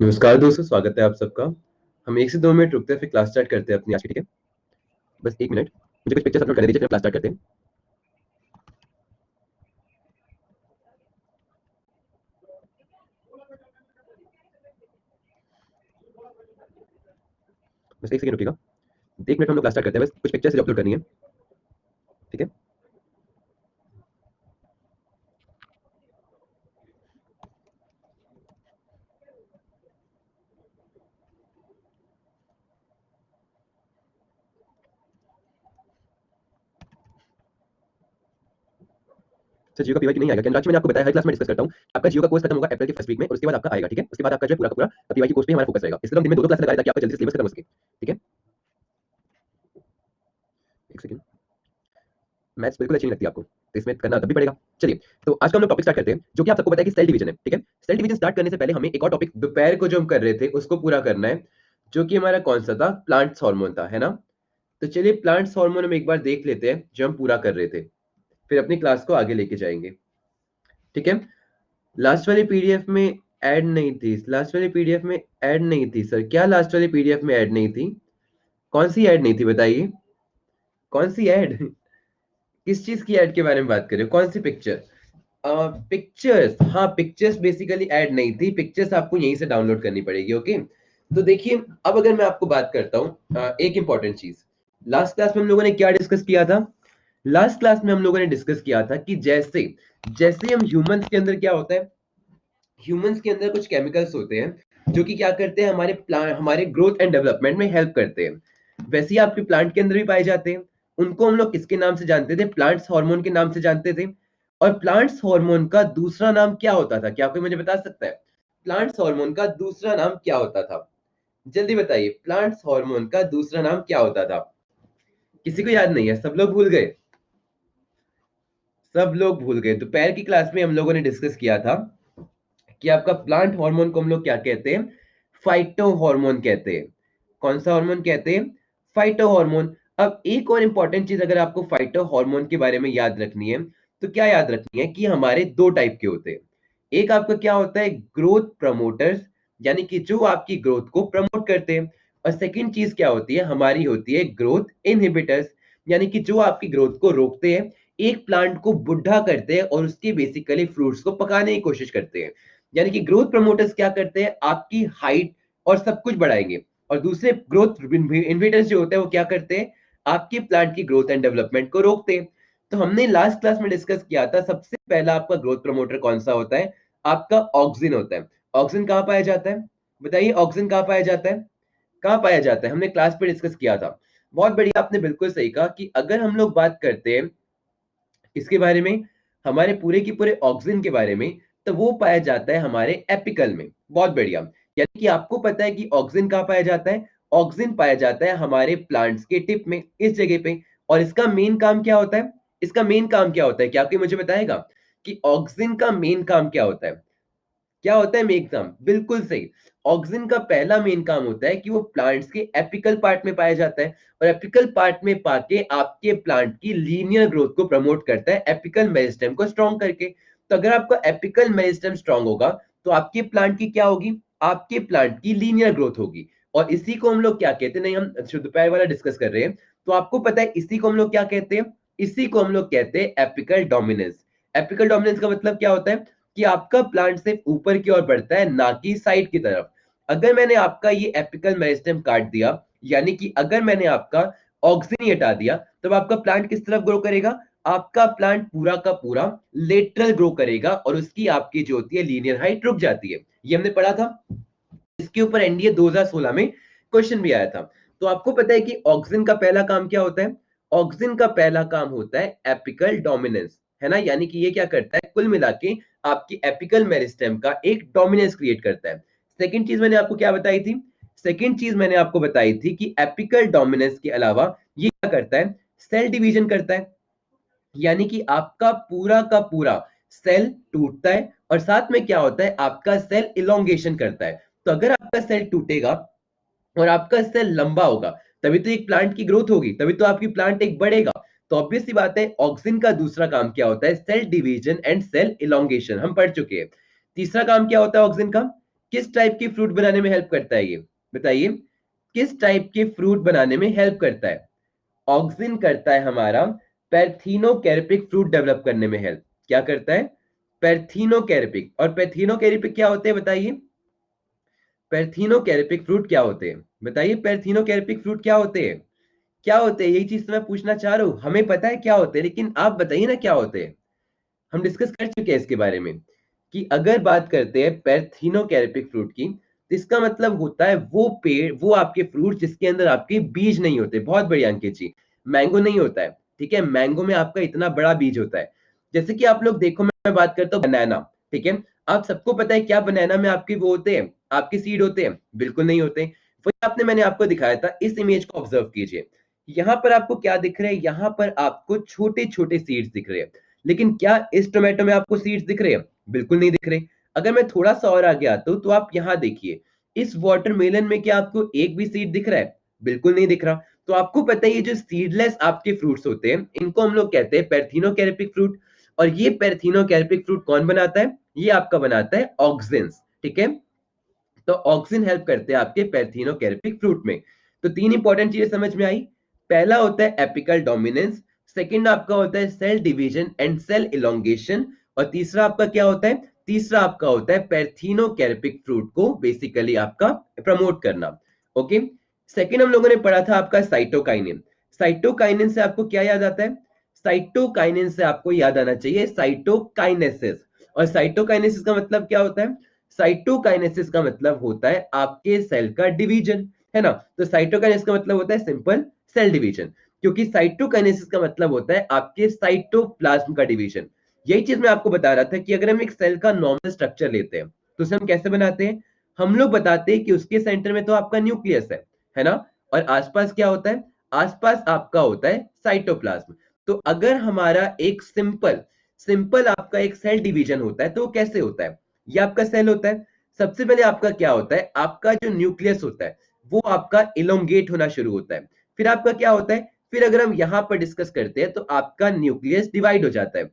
नमस्कार दोस्तों, स्वागत है आप सबका। हम 1 से 2 मिनट रुकते हैं, फिर क्लास स्टार्ट करते हैं अपनी आज की, ठीक है? बस 1 मिनट, मुझे कुछ पिक्चर्स अपलोड करने दीजिए, फिर क्लास स्टार्ट करते हैं। बस 1 सेकंड रुकिएगा। 1 मिनट में हम लोग क्लास स्टार्ट करते हैं, बस कुछ पिक्चर्स अपलोड करनी है, ठीक है? सर जियो का पीवाई नहीं आएगा क्या? रांची मैंने आपको बताया, हर क्लास में डिस्कस करता हूँ। आपका जियो का कोर्स खत्म होगा अप्रैल के फर्स्ट वीक में, और उसके बाद आपका आएगा, ठीक है? उसके बाद आपका जो है पूरा का पूरा पीवाई की कोर्स पे हमारा फोकस रहेगा। इसलिए हम दिन में 2-2 क्लास लगा रहे हैं ताकि आपका जल्दी से सिलेबस खत्म हो सके, ठीक है? 1 सेकंड। मैथ्स बिल्कुल अच्छी नहीं लगती आपको, तो इसमें करना तब भी पड़ेगा। चलिए, तो आज का हम लोग टॉपिक स्टार्ट करते हैं, जो कि आप सबको पता है कि सेल डिवीजन है, ठीक है? सेल डिवीजन स्टार्ट करने से पहले हमें एक और टॉपिक दोपहर को जो हम कर रहे थे उसको पूरा करना है, जो कि हमारा कौन सा था? प्लांट्स हार्मोन था, है ना? तो चलिए प्लांट्स हार्मोन हम एक बार देख लेते हैं जो हम पूरा कर रहे थे, फिर अपनी क्लास को आगे लेके जाएंगे, ठीक है? लास्ट वाली पीडीएफ में ऐड नहीं थी, लास्ट वाली पीडीएफ में ऐड नहीं थी सर। क्या लास्ट वाली पीडीएफ में ऐड नहीं थी? कौन सी ऐड नहीं थी बताइए? कौन सी ऐड? किस चीज की ऐड के बारे में बात कर रहे हो? कौन सी पिक्चर? पिक्चर्स, हाँ पिक्चर्स बेसिकली ऐड नहीं थी, पिक्चर्स आपको यहीं से डाउनलोड करनी पड़ेगी, ओके? तो देखिए, अब अगर मैं आपको बात करता हूँ एक इंपॉर्टेंट चीज, लास्ट क्लास में हम लोगों ने क्या डिस्कस किया था? लास्ट क्लास में हम लोगों ने डिस्कस किया था कि जैसे जैसे हम ह्यूमंस के अंदर क्या होता है, ह्यूमंस के अंदर कुछ केमिकल्स होते हैं जो कि क्या करते हैं, हमारे प्लांट, हमारे ग्रोथ एंड डेवलपमेंट में हेल्प करते हैं। वैसे ही आपके प्लांट के अंदर भी पाए जाते हैं। उनको हम लोग किसके नाम से जानते थे? प्लांट्स हार्मोन के नाम से जानते थे। और प्लांट्स हार्मोन का दूसरा नाम क्या होता था? क्या कोई मुझे बता सकता है प्लांट्स हार्मोन का दूसरा नाम क्या होता था? जल्दी बताइए, प्लांट्स हार्मोन का दूसरा नाम क्या होता था? किसी को याद नहीं है? सब लोग भूल गए? सब लोग भूल गए? दोपहर की क्लास में हम लोगों ने डिस्कस किया था कि आपका प्लांट हार्मोन को हम लोग क्या कहते हैं? फाइटो हार्मोन कहते हैं। कौन सा हार्मोन कहते हैं? Phyto hormone. अब एक और इंपॉर्टेंट चीज अगर आपको फाइटो हार्मोन के बारे में याद रखनी है, तो क्या याद रखनी है कि हमारे दो टाइप के होते हैं। एक आपका क्या होता है? ग्रोथ प्रमोटर्स, यानी कि जो आपकी ग्रोथ को प्रमोट करते हैं। और सेकंड चीज क्या होती है? हमारी होती है ग्रोथ इनहिबिटर्स, यानी कि जो आपकी ग्रोथ को रोकते हैं, एक प्लांट को बुढ़ा करते हैं और उसके बेसिकली फ्रूट्स को पकाने की कोशिश करते हैं। यानी कि ग्रोथ प्रमोटर्स क्या करते हैं? आपकी हाइट और सब कुछ बढ़ाएंगे। और दूसरे ग्रोथ इनहिबिटर्स जो होते हैं वो क्या करते हैं? आपके प्लांट की ग्रोथ एंड डेवलपमेंट को रोकते हैं। तो हमने लास्ट क्लास में डिस्कस किया था, सबसे पहला आपका ग्रोथ प्रमोटर कौन सा होता है? आपका ऑक्सिन होता है। ऑक्सिन कहाँ पाया जाता है? बताइए, ऑक्सिन कहाँ पाया जाता है? कहाँ पाया जाता है? हमने क्लास पे डिस्कस किया था। बहुत बढ़िया, आपने बिल्कुल सही कहा कि अगर हम लोग बात करते हैं इसके बारे में, हमारे पूरे की पूरे ऑक्सिन के बारे में, तो वो पाया जाता है हमारे एपिकल में। बहुत बढ़िया, यानी कि आपको पता है कि ऑक्सिन कहाँ पाया जाता है? ऑक्सिन पाया जाता है हमारे प्लांट्स के टिप में, इस जगह पे। और इसका मेन काम क्या होता है? इसका मेन काम क्या होता है? क्या कोई मुझे बताएगा कि ऑक्सिन का मेन काम क्या होता है? क्या होता है मेन काम? बिल्कुल सही, ऑक्सिन का पहला मेन काम होता है कि वो प्लांट्स के एपिकल पार्ट में पाया जाता है, और एपिकल पार्ट में पाके आपके प्लांट की लीनियर ग्रोथ को प्रमोट करता है, एपिकल मेरिस्टेम को स्ट्रॉन्ग करके। तो अगर आपका एपिकल मेरिस्टेम स्ट्रॉन्ग होगा, तो आपके प्लांट की क्या होगी? आपके प्लांट की लीनियर ग्रोथ होगी। और इसी को हम लोग क्या कहते हैं? नहीं, हम दोपहर वाला डिस्कस कर रहे हैं, तो आपको पता है इसी को हम लोग क्या कहते हैं? इसी को हम लोग कहते हैं एपिकल डोमिनेंस। एपिकल डोमिनेंस का मतलब क्या होता है? कि आपका प्लांट सिर्फ ऊपर की ओर बढ़ता है, ना कि साइड की तरफ। अगर मैंने आपका ये एपिकल मेरिस्टेम काट दिया, यानी कि अगर मैंने आपका ऑक्सिन हटा दिया, तब आपका प्लांट किस तरफ ग्रो करेगा? आपका प्लांट पूरा का पूरा लेटरल ग्रो करेगा, और उसकी आपकी जो होती है लीनियर हाइट रुक जाती है। ये हमने पढ़ा था, इसके ऊपर एनडीए 2016 में क्वेश्चन भी आया था। तो आपको पता है कि ऑक्सिन का पहला काम क्या होता है? ऑक्सिन का पहला काम होता है एपिकल डोमिनेंस, है ना? यानी कि ये क्या करता है? कुल मिला के आपकी एपिकल मेरिस्टेम का एक डोमिनेंस क्रिएट करता है। सेकंड चीज मैंने आपको क्या बताई थी? सेकंड चीज मैंने आपको बताई थी कि एपिकल डोमिनेंस के अलावा ये क्या करता है? सेल डिवीजन करता है। यानी कि आपका पूरा का पूरा सेल टूटता है, और साथ में क्या होता है? आपका सेल इलोंगेशन करता है। तो अगर आपका सेल टूटेगा और आपका सेल लंबा होगा, तभी तो एक प्लांट की ग्रोथ होगी, तभी तो आपकी प्लांट एक बढ़ेगा। तो ऑब्वियस सी बात है ऑक्सिन का दूसरा काम क्या होता है, cell division and cell elongation, हम पढ़ चुके हैं। तीसरा काम क्या होता है ऑक्सिन का, किस टाइप की फ्रूट बनाने में हेल्प करता है, ये बताइए किस टाइप के फ्रूट बनाने में हेल्प करता है। ऑक्सिन करता है हमारा पैरथीनोकैरिपिक फ्रूट डेवलप करने में हेल्प। क्या करता है, पैरथीनोकैरिपिक। और पैरथीनोकैरिपिक क्या होते हैं बताइए, पैरथीनोकैरिपिक फ्रूट क्या होते हैं बताइए, पैरथीनोकैरिपिक फ्रूट क्या होते हैं, क्या होते हैं, यही चीज तो मैं पूछना चाह रहा हूं। हमें पता है क्या होते हैं, लेकिन आप बताइए ना क्या होते हैं। हम डिस्कस कर चुके हैं इसके बारे में कि अगर बात करते हैं पैरथीनोकैरिपिक फ्रूट की, तो इसका मतलब होता है वो पेड़, वो आपके फ्रूट जिसके अंदर आपके बीज नहीं होते। बहुत बढ़िया अंकित जी, मैंगो नहीं होता है, ठीक है, मैंगो में आपका इतना बड़ा बीज होता है। जैसे कि आप लोग देखो, मैं बात करता हूँ बनाना, ठीक है, आप सबको पता है क्या बनाना में आपके वो होते हैं, आपके सीड होते हैं, बिल्कुल नहीं होते। वही आपने, मैंने आपको दिखाया था, इस इमेज को ऑब्जर्व कीजिए। यहाँ पर आपको क्या दिख रहा है, यहाँ पर आपको छोटे छोटे सीड्स दिख रहे हैं, लेकिन क्या इस टोमेटो में आपको सीड्स दिख रहे हैं, बिल्कुल नहीं दिख रहे। अगर मैं थोड़ा सा और आगे आता हूं तो आप यहाँ देखिए, इस वाटरमेलन में क्या आपको एक भी सीड दिख रहा है, बिल्कुल नहीं दिख रहा। तो आपको पता है ये जो सीडलेस आपके फ्रूट्स होते हैं, इनको हम लोग कहते हैं पैरथीनोकैरिपिक फ्रूट। और ये पैरथीनोकैरिपिक फ्रूट कौन बनाता है, ये आपका बनाता है ऑक्सिन्स, ठीक है। तो ऑक्सिन हेल्प करते हैं आपके पैरथीनोकैरिपिक फ्रूट में। तो तीन इंपॉर्टेंट चीजें समझ में आई। पहला होता है एपिकल डोमिनेंस, सेकंड आपका होता है cell division and cell elongation, और तीसरा आपका क्या होता है, तीसरा आपका होता है पैरथीनोकैरिपिक फ्रूट को बेसिकली आपका प्रमोट करना। ओके, सेकंड हम लोगों ने पढ़ा था आपका साइटोकाइनिन। साइटोकाइनिन से आपको क्या याद आता है, साइटोकाइनिन से आपको याद आना चाहिए साइटोकाइनेसिस। और साइटोकाइनेसिस का मतलब क्या होता है, साइटोकाइनेसिस का मतलब होता है आपके सेल का डिवीजन, है ना। तो साइटोकाइनेसिस का मतलब होता है सिंपल सेल डिवीजन, क्योंकि साइटोकाइनेसिस का मतलब होता है आपके साइटोप्लाज्म का डिवीजन। यही चीज मैं आपको बता रहा था कि अगर हम एक सेल का नॉर्मल स्ट्रक्चर लेते हैं तो उसे हम कैसे बनाते हैं, हम लोग बताते हैं कि उसके सेंटर में तो आपका न्यूक्लियस है ना, और आसपास क्या होता है, आसपास आपका होता है साइटोप्लाज्म। तो अगर हमारा एक सिंपल सिंपल आपका एक सेल डिवीजन होता है तो वो कैसे होता है, ये आपका सेल होता है। सबसे पहले आपका क्या होता है, आपका जो न्यूक्लियस होता है वो आपका इलोंगेट होना शुरू होता है। फिर आपका क्या होता है, फिर अगर हम यहां पर डिस्कस करते हैं तो आपका न्यूक्लियस डिवाइड हो जाता है।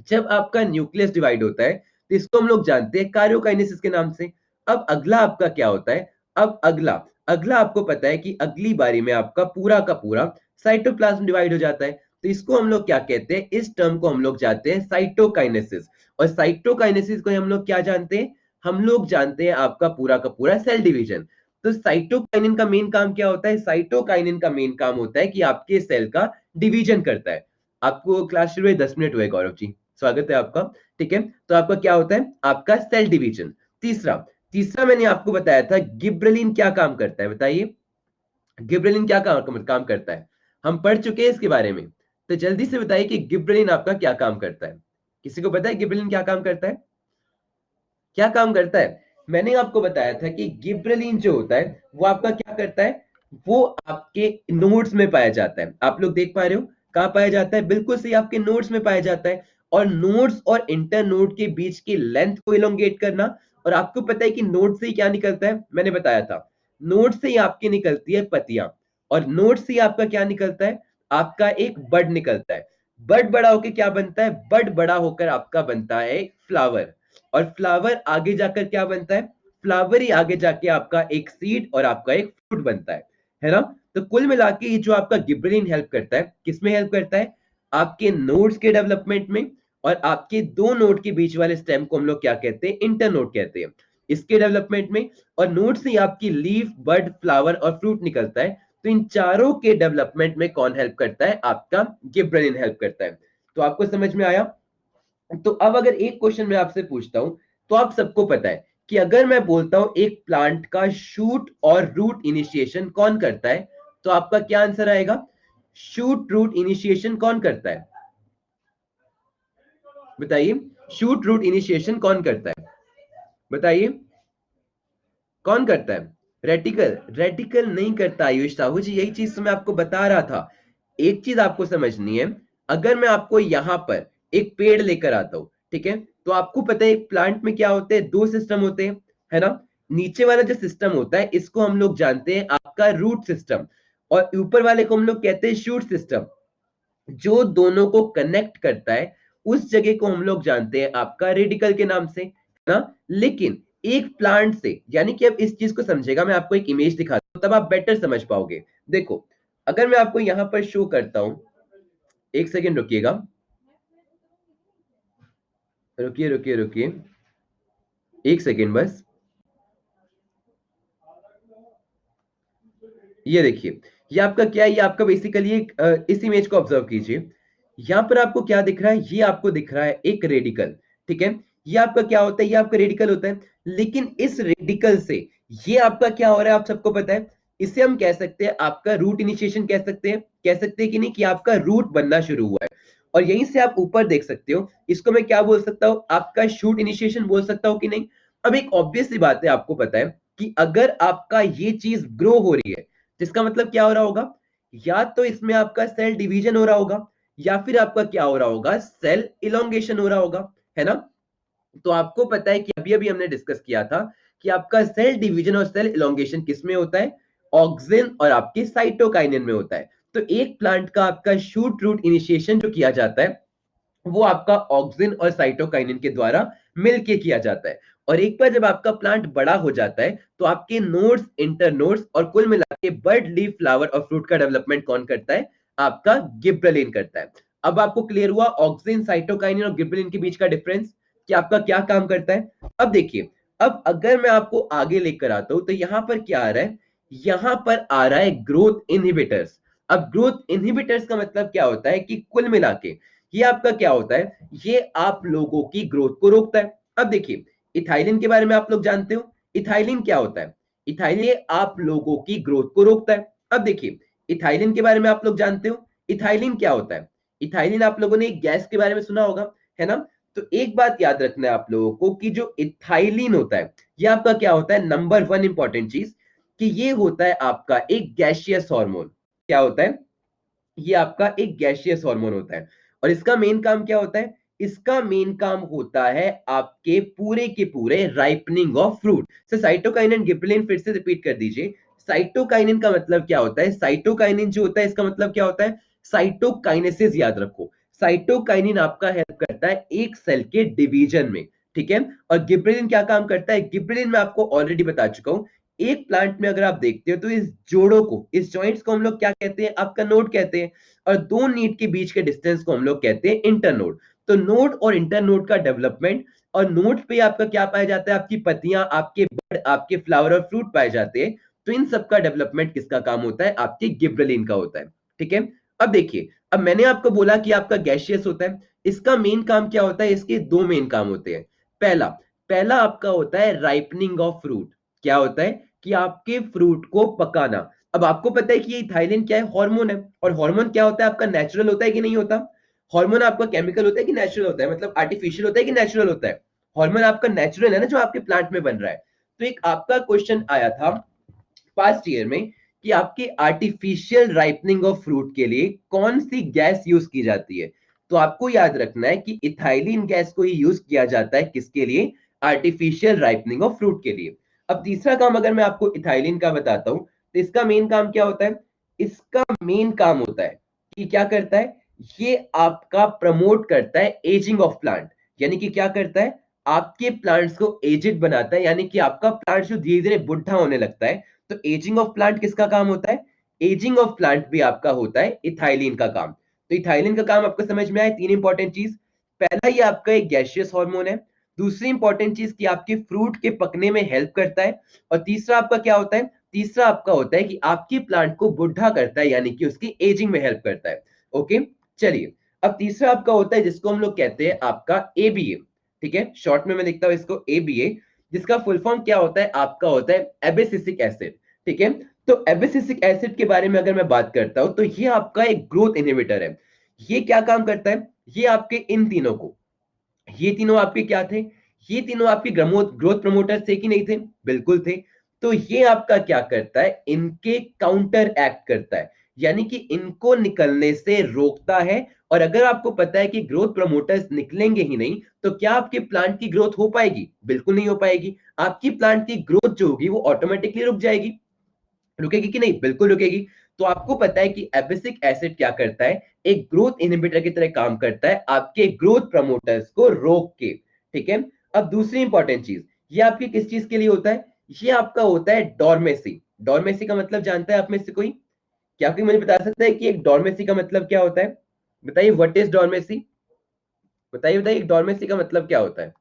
जब आपका न्यूक्लियस डिवाइड होता है तो इसको हम लोग जानते हैं कार्योकाइनेसिस के नाम से। अब अगला आपका क्या होता है, अब अगला अगला आपको पता है कि अगली बारी में आपका पूरा का पूरा साइटोप्लाज्म डिवाइड हो जाता है। तो इसको हम लोग क्या कहते हैं, इस टर्म को हम लोग जानते हैं साइटोकाइनेसिस। और साइटोकाइनेसिस को हम लोग क्या जानते हैं, हम लोग जानते हैं आपका पूरा का पूरा सेल डिवीजन। तो साइटोकाइनिन का मेन काम क्या होता है, साइटोकाइनिन का मेन काम होता है कि आपके सेल का डिवीजन करता है। आपको क्लास शुरू हुए 10 मिनट हुए गौरव जी, स्वागत है आपका, ठीक है। तो आपका क्या होता है, आपका सेल डिवीजन। तीसरा तीसरा मैंने आपको बताया था गिब्रेलिन क्या काम करता है, बताइए गिब्रेलिन क्या काम करता है, हम पढ़ चुके हैं इसके बारे में। तो जल्दी से बताइए कि गिब्रेलिन आपका क्या काम करता है, किसी को पता है गिब्रेलिन क्या काम करता है, क्या काम करता है। मैंने आपको बताया था कि गिब्रेलिन जो होता है वो आपका क्या करता है, वो आपके नोड्स में पाया जाता है। आप लोग देख पा रहे हो कहां पाया जाता है, बिल्कुल सही, आपके नोड्स में पाया जाता है। और नोड्स और इंटर नोड के बीच की लेंथ को इलोंगेट करना। और आपको पता है कि नोड से ही क्या निकलता है, मैंने बताया था नोड से ही आपकी निकलती है पत्तियां, और नोड से ही आपका क्या निकलता है, आपका एक बड निकलता है। बड बड़ा होकर क्या बनता है, बड बड़ा होकर आपका बनता है फ्लावर। और फ्लावर आगे जाकर क्या बनता है, फ्लावर ही आगे जाके आपका एक सीड और आपका एक फ्रूट बनता है ना। तो कुल मिला के ये जो आपका गिबरेलिन हेल्प करता है, किसमें हेल्प करता है, आपके नोड्स के डेवलपमेंट में। और आपके दो नोड के बीच वाले स्टेम को हम लोग क्या कहते हैं, इंटरनोड कहते हैं, इसके डेवलपमेंट में। और नोड से आपकी लीफ, बड, फ्लावर और फ्रूट निकलता है। तो इन चारों के डेवलपमेंट में कौन हेल्प करता है, आपका गिबरेलिन हेल्प करता है। तो आपको समझ में आया। तो अब अगर एक क्वेश्चन मैं आपसे पूछता हूं, तो आप सबको पता है कि अगर मैं बोलता हूं एक प्लांट का शूट और रूट इनिशिएशन कौन करता है, तो आपका क्या आंसर आएगा, शूट रूट इनिशिएशन कौन करता है, बताइए शूट रूट इनिशिएशन कौन करता है, बताइए कौन करता है, रेटिकल, रेटिकल नहीं करता आयुष साहू जी, यही चीज तो मैं आपको बता रहा था। एक चीज आपको समझनी है, अगर मैं आपको यहां पर एक पेड़ लेकर आता हूं, ठीक है, तो आपको पता है एक प्लांट में क्या होते हैं, दो सिस्टम होते हैं, है ना। नीचे वाला जो सिस्टम होता है इसको हम लोग जानते हैं आपका रूट सिस्टम, और ऊपर वाले को हम लोग कहते हैं शूट सिस्टम। जो दोनों को कनेक्ट करता है उस जगह को हम लोग जानते हैं आपका रेडिकल के नाम से, है ना। लेकिन एक प्लांट से, यानी कि अब इस चीज को समझेगा, मैं आपको एक इमेज दिखाता हूं तब आप बेटर समझ पाओगे। देखो, अगर मैं आपको यहां पर शो करता हूं, एक सेकेंड रुकिएगा, रुकिए रुकिए रुकिए, एक सेकेंड बस। ये देखिए, ये आपका क्या है, ये आपका बेसिकली एक इस इमेज को ऑब्जर्व कीजिए। यहाँ पर आपको क्या दिख रहा है, ये आपको दिख रहा है एक रेडिकल, ठीक है। ये आपका क्या होता है, ये आपका रेडिकल होता है। लेकिन इस रेडिकल से ये आपका क्या हो रहा है, आप सबको पता है, इसे हम कह सकते हैं आपका रूट इनिशिएशन, कह सकते हैं, कह सकते हैं कि नहीं, कि आपका रूट बनना शुरू हुआ है। और यहीं से आप ऊपर देख सकते हो, इसको मैं क्या बोल सकता हूँ, आपका शूट इनिशिएशन बोल सकता हूँ कि नहीं। अब एक ऑब्वियस सी बात है, आपको पता है कि अगर आपका ये चीज ग्रो हो रही है, जिसका मतलब क्या हो रहा होगा, या तो इसमें आपका सेल डिवीजन हो रहा होगा, या फिर आपका क्या हो रहा होगा, सेल इलोंगेशन हो रहा होगा, है ना। तो आपको पता है कि अभी अभी हमने डिस्कस किया था कि आपका सेल डिवीजन और सेल इलोंगेशन किस में होता है, ऑक्सिन और आपके साइटोकाइनिन में होता है। तो एक प्लांट का आपका शूट रूट इनिशिएशन जो किया जाता है वो आपका ऑक्सिन और साइटोकाइनिन के द्वारा मिलके किया जाता है। और एक बार जब आपका प्लांट बड़ा हो जाता है तो आपके नोड्स, इंटरनोड्स और कुल मिला के बर्ड, लीफ, फ्लावर और फ्रूट का डेवलपमेंट कौन करता है, आपका गिब्रेलिन करता है। अब आपको क्लियर हुआ ऑक्सिन, साइटोकाइनिन और गिब्रेलिन के बीच का डिफरेंस, कि आपका क्या काम करता है। अब देखिए, अब अगर मैं आपको आगे लेकर आता हूं तो यहां पर क्या आ रहा है, यहां पर आ रहा है ग्रोथ इनहिबिटर्स। अब ग्रोथ इनहिबिटर्स का मतलब क्या होता है कि कुल मिला के ये आपका क्या होता है, ये आप लोगों की ग्रोथ को रोकता है। अब देखिए, इथाइलिन के बारे में आप लोग जानते हो, इथाइलिन क्या होता है, इथाइलिन ये आप लोगों की ग्रोथ को रोकता है। अब देखिए, इथाइलिन के बारे में आप लोग जानते हो, इथाइलिन क्या होता है, इथाइलिन आप लोगों ने एक गैस के बारे में सुना होगा, है ना। तो एक बात याद रखना है आप लोगों को कि जो इथाइलिन होता है, ये आपका क्या होता है, नंबर वन इंपॉर्टेंट चीज, कि ये होता है आपका एक गैसियस हार्मोन। क्या होता है, ये आपका एक गैसियस हार्मोन होता है। और इसका मेन काम क्या होता है, इसका मेन काम होता है आपके पूरे के पूरे राइपनिंग ऑफ फ्रूट। से साइटोकाइनिन, गिबरेलिन, फिर से रिपीट कर दीजिए। साइटोकाइनिन का मतलब क्या होता है, साइटोकाइनिन जो होता है इसका मतलब क्या होता है, साइटोकाइनेसिस, याद रखो। साइटोकाइनिन आपका हेल्प करता है एक सेल के डिवीजन में, ठीक है। और गिबरेलिन क्या काम करता है, गिबरेलिन मैं आपको ऑलरेडी बता चुका हूं। एक प्लांट में अगर आप देखते हो तो इस जोड़ों को, इस जॉइंट्स को हम लोग क्या कहते हैं, आपका नोड कहते हैं। और दो नीड के बीच के डिस्टेंस को हम लोग कहते हैं इंटरनोड। तो नोड और इंटरनोड का डेवलपमेंट, और नोड पे आपका क्या पाया जाता है, आपकी पत्तियां, आपके बर्ड, आपके फ्लावर और फ्रूट पाए जाते हैं। तो इन सब का डेवलपमेंट किसका काम होता है, आपके गिब्रेलिन का होता है, ठीक है। अब देखिए, अब मैंने आपको बोला कि आपका गैसियस होता है, इसका मेन काम क्या होता है, इसके दो मेन काम होते हैं। पहला, पहला आपका होता है राइपनिंग ऑफ फ्रूट। क्या होता है कि आपके फ्रूट को पकाना। अब आपको पता है कि ये इथाइलिन क्या है, हार्मोन है। और हार्मोन क्या होता है आपका, नेचुरल होता है कि नहीं होता, हार्मोन आपका केमिकल होता है कि नेचुरल होता है, मतलब आर्टिफिशियल होता है कि नेचुरल होता है। हार्मोन आपका नेचुरल है ना, जो आपके प्लांट में बन रहा है। तो एक आपका क्वेश्चन आया था पास्ट ईयर में कि आपके आर्टिफिशियल राइपनिंग ऑफ फ्रूट के लिए कौन सी गैस यूज की जाती है। तो आपको याद रखना है कि इथाइलिन गैस को ही यूज किया जाता है किसके लिए, आर्टिफिशियल राइपनिंग ऑफ फ्रूट के लिए। अब तीसरा काम अगर मैं आपको इथाइलिन का बताता हूं तो इसका मेन काम क्या होता है, इसका मेन काम होता है कि क्या करता है, ये आपका प्रमोट करता है एजिंग ऑफ प्लांट। यानी कि क्या करता है, आपके प्लांट्स को एजिड बनाता है, यानी कि आपका प्लांट जो धीरे धीरे बुढ़ा होने लगता है। तो एजिंग ऑफ प्लांट किसका काम होता है, एजिंग ऑफ प्लांट भी आपका होता है इथाइलिन का काम। तो इथाइलिन का काम आपको समझ में आया, तीन इंपॉर्टेंट चीज। पहला, ये आपका एक गैसियस हार्मोन है। दूसरी इंपॉर्टेंट चीज कि आपके फ्रूट के पकने में हेल्प करता है। और तीसरा आपका क्या होता है, तीसरा आपका होता है कि आपके प्लांट को बुढ़ा करता है, यानी कि उसकी एजिंग में हेल्प करता है। ओके, चलिए। अब तीसरा आपका होता है जिसको हम लोग कहते हैं आपका एबीए, ठीक है। शॉर्ट में मैं लिखता हूं इसको एबीए, जिसका फुल फॉर्म क्या होता है, आपका होता है एबेसिसिक एसिड, ठीक है। तो एबेसिसिक एसिड के बारे में अगर मैं बात करता हूं तो ये आपका एक ग्रोथ इनहिबिटर है। ये क्या काम करता है, ये आपके इन तीनों को, ये तीनों आपके क्या थे, ये तीनों आपके ग्रोथ ग्रोथ प्रमोटर थे कि नहीं थे, बिल्कुल थे। तो ये आपका क्या करता है, इनके काउंटर एक्ट करता है, यानी कि इनको निकलने से रोकता है। और अगर आपको पता है कि ग्रोथ प्रमोटर्स निकलेंगे ही नहीं तो क्या आपके प्लांट की ग्रोथ हो पाएगी, बिल्कुल नहीं हो पाएगी। आपकी प्लांट की ग्रोथ जो होगी वो ऑटोमेटिकली रुक जाएगी, रुकेगी कि नहीं, बिल्कुल रुकेगी। तो आपको पता है कि एबिसिक एसिड क्या करता है, एक ग्रोथ इनहिबिटर की तरह काम करता है आपके ग्रोथ प्रमोटर्स को रोक के। ठीक है, अब दूसरी इंपॉर्टेंट चीज, ये आपकी किस चीज के लिए होता है, ये आपका होता है डॉर्मेसी। डॉर्मेसी का मतलब जानता है आप में से कोई? क्या कोई मुझे बता सकता है कि एक डॉर्मेसी का मतलब क्या होता है? बताइए, व्हाट इज डॉर्मेसी? बताइए बताइए, डॉर्मेसी का मतलब क्या होता है?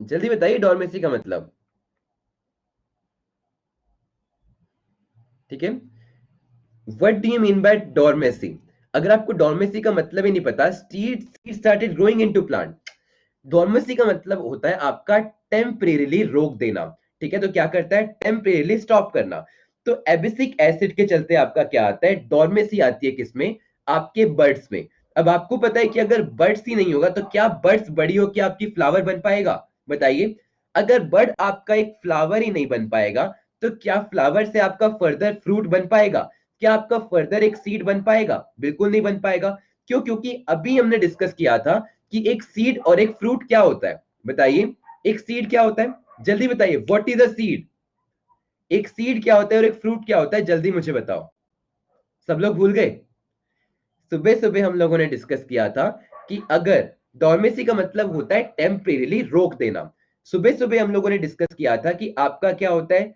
जल्दी बताइए डॉर्मेसी का मतलब। ठीक है, what do you mean by dormancy? अगर आपको डॉर्मेसी का मतलब ही नहीं पता, seed started growing into plant, dormancy का मतलब होता है आपका टेम्परेरीली रोक देना। ठीक है, तो क्या करता है, टेम्परेरीली स्टॉप करना। तो एबिसिक एसिड के चलते आपका क्या आता है, डॉर्मेसी आती है किसमें, आपके बर्ड्स में। अब आपको पता है कि अगर बर्ड्स ही नहीं होगा तो क्या बर्ड्स बड़ी होकर आपकी फ्लावर बन पाएगा? बताइए, अगर बर्ड आपका एक फ्लावर ही नहीं बन पाएगा तो क्या फ्लावर से आपका फर्दर फ्रूट बन पाएगा? क्या आपका फर्दर एक सीड बन पाएगा? बिल्कुल नहीं बन पाएगा। क्यों? क्योंकि अभी हमने डिस्कस किया था कि एक सीड और एक फ्रूट क्या होता है। बताइए, एक सीड क्या होता है, जल्दी बताइए, व्हाट इज अ सीड? एक सीड क्या होता है और एक फ्रूट क्या होता है, जल्दी मुझे बताओ। सब लोग भूल गए? सुबह सुबह हम लोगों ने डिस्कस किया था कि अगर डॉर्मेसी का मतलब होता है टेम्परेरीली रोक देना। सुबह सुबह हम लोगों ने डिस्कस किया था कि आपका क्या होता है,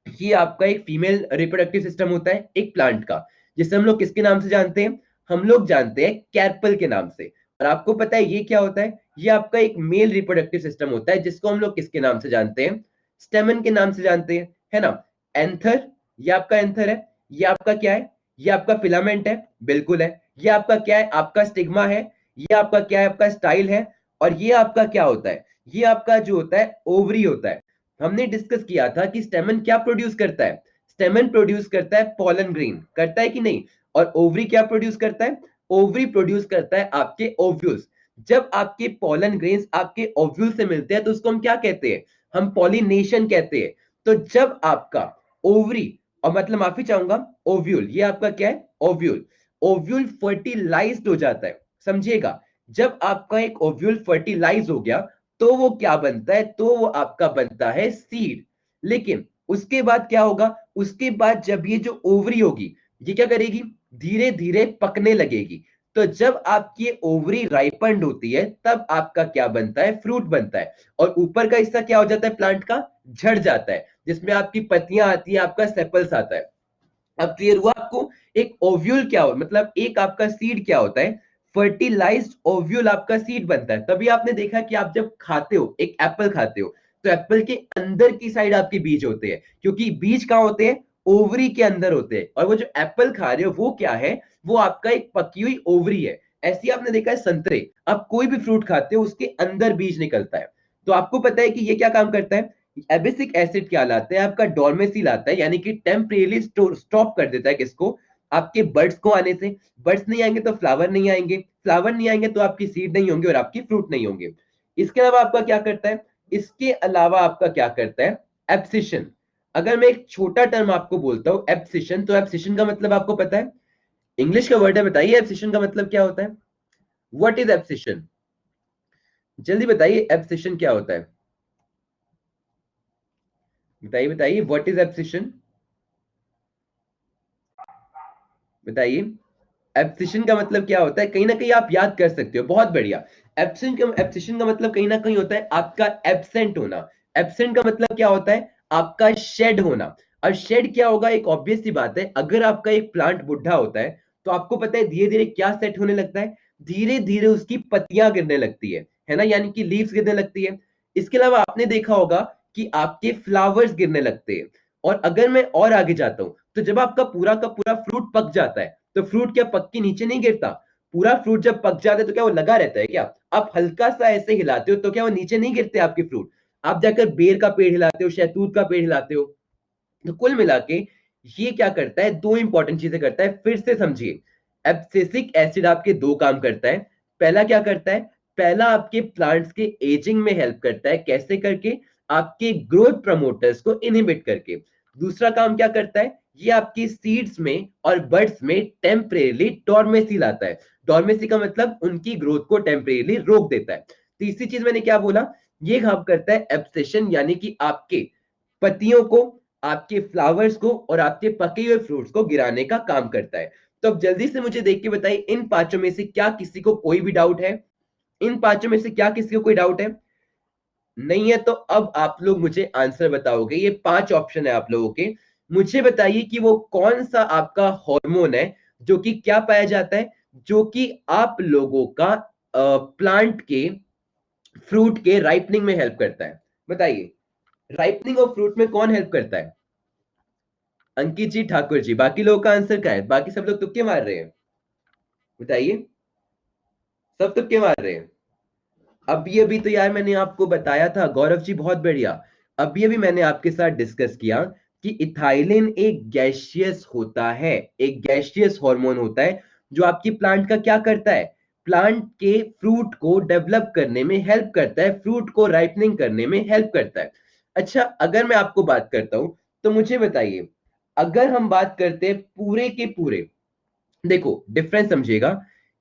ये आपका एक फीमेल रिप्रोडक्टिव सिस्टम होता है एक प्लांट का, जिसे हम लोग किसके नाम से जानते हैं, हम लोग जानते हैं कैर्पल के नाम से। और आपको पता है ये क्या होता है, ये आपका एक मेल रिप्रोडक्टिव सिस्टम होता है जिसको हम लोग किसके नाम से जानते हैं, स्टेमन के नाम से जानते हैं, है ना। एंथर, ये आपका एंथर है। ये आपका क्या है, ये आपका फिलामेंट है, बिल्कुल है। ये आपका क्या है, आपका स्टिग्मा है। ये आपका क्या है, आपका स्टाइल है। और ये आपका क्या होता है, ये आपका जो होता है ओवरी होता है। हमने डिस्कस किया था कि स्टेमन क्या प्रोड्यूस करता है, स्टेमन प्रोड्यूस करता है पॉलन ग्रेन, करता है कि नहीं। और ओवरी क्या प्रोड्यूस करता है, ओवरी प्रोड्यूस करता है आपके ओव्यूल्स। जब आपके पॉलन ग्रेन्स आपके ओव्यूल से मिलते हैं तो उसको हम क्या कहते हैं, हम पॉलिनेशन कहते हैं। तो जब आपका ओवरी, और मतलब माफी चाहूंगा, ओव्यूल, ये आपका क्या है, ओव्यूल, ओव्यूल फर्टिलाइज्ड हो जाता है, समझिएगा। जब आपका एक ओव्यूल फर्टिलाइज हो गया तो वो क्या बनता है, तो वो आपका बनता है सीड। लेकिन उसके बाद क्या होगा, उसके बाद जब ये जो ओवरी होगी, ये क्या करेगी, धीरे धीरे पकने लगेगी। तो जब आपकी ओवरी राइपन्ड होती है तब आपका क्या बनता है, फ्रूट बनता है। और ऊपर का हिस्सा क्या हो जाता है, प्लांट का झड़ जाता है, जिसमें आपकी पत्तियां आती है, आपका सेपल्स आता है। अब क्लियर हुआ आपको, एक ओव्यूल क्या हो, मतलब एक आपका सीड क्या होता है, फर्टिलाइज्ड ओव्यूल आपका सीड बनता है। तभी आपने देखा कि आप जब खाते हो, एक एप्पल खाते हो, तो एप्पल के अंदर की साइड आपके बीज होते हैं, क्योंकि बीज कहां होते हैं, ओवरी के अंदर होते हैं। और वो जो एप्पल खा रहे हो वो क्या है, वो आपका एक पकी हुई ओवरी है। ऐसे ही आपने देखा है संतरे, आप कोई भी फ्रूट खाते हो उसके अंदर बीज निकलता है। तो आपको पता है कि ये क्या काम करता है, एबिसिक एसिड क्या लाता है, आपका डॉर्मेसी लाता है, यानी कि टेम्परेली स्टॉप कर देता है किसको, आपके बर्ड्स को आने से। बर्ड्स नहीं आएंगे तो फ्लावर नहीं आएंगे, फ्लावर नहीं आएंगे तो आपकी सीड नहीं होंगे और आपकी फ्रूट नहीं होंगे। इसके अलावा आपका क्या करता है, इसके अलावा आपका क्या करता है, एब्सिशन। अगर मैं एक छोटा टर्म आपको बोलता हूं एब्सिशन, तो एब्सिशन का मतलब आपको पता है, इंग्लिश का वर्ड है, बताइए एब्सिशन का मतलब क्या होता है, व्हाट इज एब्सिशन? जल्दी बताइए, एब्सिशन क्या होता है? बताइए बताइए, व्हाट इज एब्सिशन? बताइए, एब्सिशन का मतलब क्या होता है, कहीं ना कहीं आप याद कर सकते हो, बहुत बढ़िया। एब्सिशन का मतलब कहीं ना कहीं होता है आपका एब्सेंट होना। एब्सेंट का मतलब क्या होता है, आपका शेड होना। और शेड क्या होगा, एक ऑब्वियस सी बात है, अगर आपका एक प्लांट बुढ़ा होता है तो आपको पता है धीरे धीरे क्या सेट होने लगता है, धीरे धीरे उसकी पत्तियां गिरने लगती है ना, यानी कि लीव्स गिरने लगती है। इसके अलावा आपने देखा होगा कि आपके फ्लावर्स गिरने लगते हैं। और अगर मैं और आगे जाता हूं, तो जब आपका पूरा का पूरा फ्रूट पक जाता है, तो फ्रूट क्या पक के नीचे नहीं गिरता, पूरा फ्रूट जब पक जाता है तो क्या वो लगा रहता है क्या, आप हल्का सा ऐसे हिलाते हो तो क्या वो नीचे नहीं गिरते आपके फ्रूट। आप जाकर बेर का पेड़ हिलाते हो, शहतूत का पेड़ हिलाते हो। तो कुल मिला के ये क्या करता है, दो इंपॉर्टेंट चीजें करता है, फिर से समझिए। एब्सिसिक एसिड आपके दो काम करता है। पहला क्या करता है, पहला आपके प्लांट्स के एजिंग में हेल्प करता है, कैसे करके, आपके ग्रोथ प्रमोटर्स को इनहिबिट करके। दूसरा काम क्या करता है, ये आपकी सीड्स में और बड्स में टेम्परेली डॉर्मेसी लाता है। डॉर्मेसी का मतलब उनकी ग्रोथ को टेम्परेली रोक देता है। तीसरी चीज मैंने क्या बोला, ये काम करता है एब्सेशन, यानी कि आपके पत्तियों को आपके फ्लावर्स को और आपके पके हुए फ्रूट्स को गिराने का काम करता है। तो अब जल्दी से मुझे देख के बताइए, इन पांचों में से क्या किसी को कोई भी डाउट है? इन पांचों में से क्या किसी को कोई डाउट है? नहीं है तो अब आप लोग मुझे आंसर बताओगे। ये पांच ऑप्शन है आप लोगों के। मुझे बताइए कि वो कौन सा आपका हार्मोन है जो कि क्या पाया जाता है, जो कि आप लोगों का प्लांट के फ्रूट के राइपनिंग में हेल्प करता है। बताइए, राइपनिंग ऑफ फ्रूट में कौन हेल्प करता है? अंकित जी, ठाकुर जी, बाकी लोगों का आंसर क्या है? बाकी सब लोग तुक्के मार रहे हैं। बताइए, सब तुक्के मार रहे हैं। अभी अभी तो यार मैंने आपको बताया था गौरव जी, बहुत बढ़िया। अभी अभी मैंने आपके साथ डिस्कस किया कि इथाइलिन एक गैसियस होता है, एक गैसियस हार्मोन होता है जो आपकी प्लांट का क्या करता है, प्लांट के फ्रूट को डेवलप करने में हेल्प करता है, फ्रूट को राइपनिंग करने में हेल्प करता है। अच्छा, अगर मैं आपको बात करता हूं तो मुझे बताइए, अगर हम बात करते हैं पूरे के पूरे, देखो डिफरेंस समझिएगा,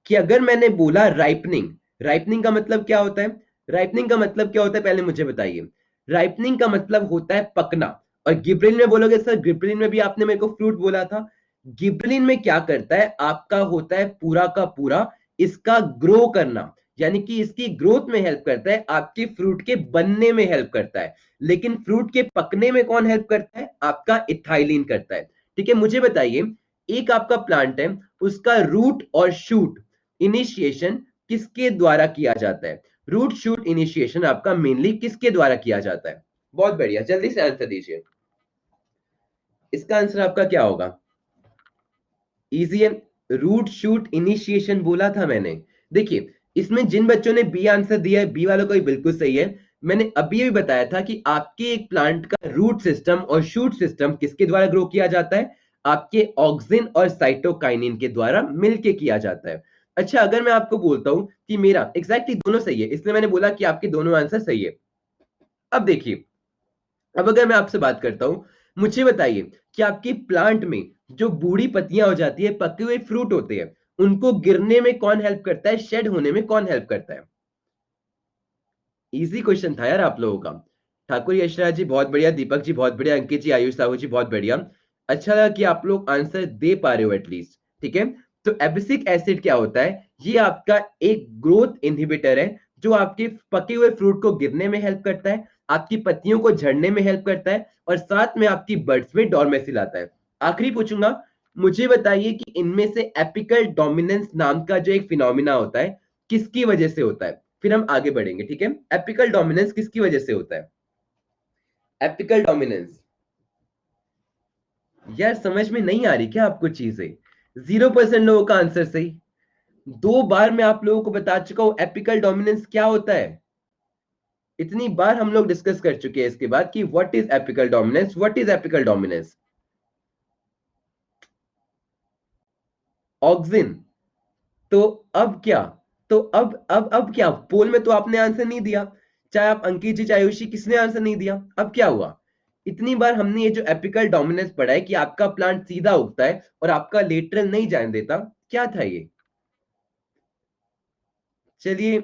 कि अगर मैंने बोला राइपनिंग, राइपनिंग का मतलब क्या होता है? राइपनिंग का मतलब क्या होता है पहले मुझे बताइए। राइपनिंग का मतलब होता है पकना। और गिबरेलिन में बोलोगे सर, गिबरेलिन में भी आपने मेरे को फ्रूट बोला था। गिबरेलिन में क्या करता है, आपका होता है पूरा का पूरा इसका ग्रो करना, यानी कि इसकी ग्रोथ में हेल्प करता है, आपके फ्रूट के बनने में हेल्प करता है। लेकिन फ्रूट के पकने में कौन हेल्प करता है? आपका इथाइलिन करता है। ठीक है, मुझे बताइए, एक आपका प्लांट है, उसका रूट और शूट इनिशिएशन किसके द्वारा किया जाता है? रूट शूट इनिशिएशन आपका मेनली किसके द्वारा किया जाता है? बहुत बढ़िया, जल्दी से आंसर दीजिए। इसका आंसर आपका क्या होगा? इजी है, रूट शूट इनिशिएशन बोला था मैंने। देखिए, इसमें जिन बच्चों ने बी आंसर दिया है, बी वालों का भी बिल्कुल सही है। मैंने अभी भी बताया था कि आपके एक प्लांट का रूट सिस्टम और शूट सिस्टम किसके द्वारा ग्रो किया जाता है? आपके ऑक्सिन और साइटोकाइनिन के द्वारा मिलके किया जाता है। अच्छा, अगर मैं आपको बोलता हूं कि मेरा एग्जैक्टली दोनों सही है, इसलिए मैंने बोला कि आपके दोनों आंसर सही है। अब देखिए, अब अगर मैं आपसे बात करता हूं, मुझे बताइए कि आपके प्लांट में जो बूढ़ी पत्तियां हो जाती है, पके हुए फ्रूट होते हैं, उनको गिरने में कौन हेल्प करता है, शेड होने में कौन हेल्प करता है? इजी क्वेश्चन था यार आप लोगों का। ठाकुर यशराज जी बहुत बढ़िया, दीपक जी बहुत बढ़िया, अंकित जी, आयुष साहू जी बहुत बढ़िया। अच्छा लगा कि आप लोग आंसर दे पा रहे हो एटलीस्ट। ठीक है, तो एब्सिक एसिड क्या होता है? ये आपका एक ग्रोथ इनहिबिटर है जो आपके पके हुए फ्रूट को गिरने में हेल्प करता है, आपकी पत्तियों को झड़ने में हेल्प करता है, और साथ में आपकी बड्स में डॉर्मेसी लाता है। आखिरी पूछूंगा, मुझे बताइए कि इनमें से एपिकल डोमिनेंस नाम का जो एक फिनोमिना होता है, किसकी वजह से होता है? फिर हम आगे बढ़ेंगे। ठीक है, एपिकल डोमिनेंस किसकी वजह से होता है? एपिकल डोमिनेंस, यार समझ में नहीं आ रही क्या आपको चीजें? 0% लोगों का आंसर सही। 2 बार मैं आप लोगों को बता चुका हूं एपिकल डोमिनेंस क्या होता है। इतनी बार हम लोग डिस्कस कर चुके हैं इसके बाद कि what is apical dominance, what is apical dominance. Auxin. तो अब क्या? तो अब क्या, पोल में तो आपने आंसर नहीं दिया, चाहे आप अंकित जी चाहे आयुषी, किसने आंसर नहीं दिया। अब क्या हुआ? इतनी बार हमने ये जो एपिकल डोमिनेंस पढ़ा है कि आपका प्लांट सीधा उगता है और आपका लेटरल नहीं जाने देता, क्या था ये? चलिए,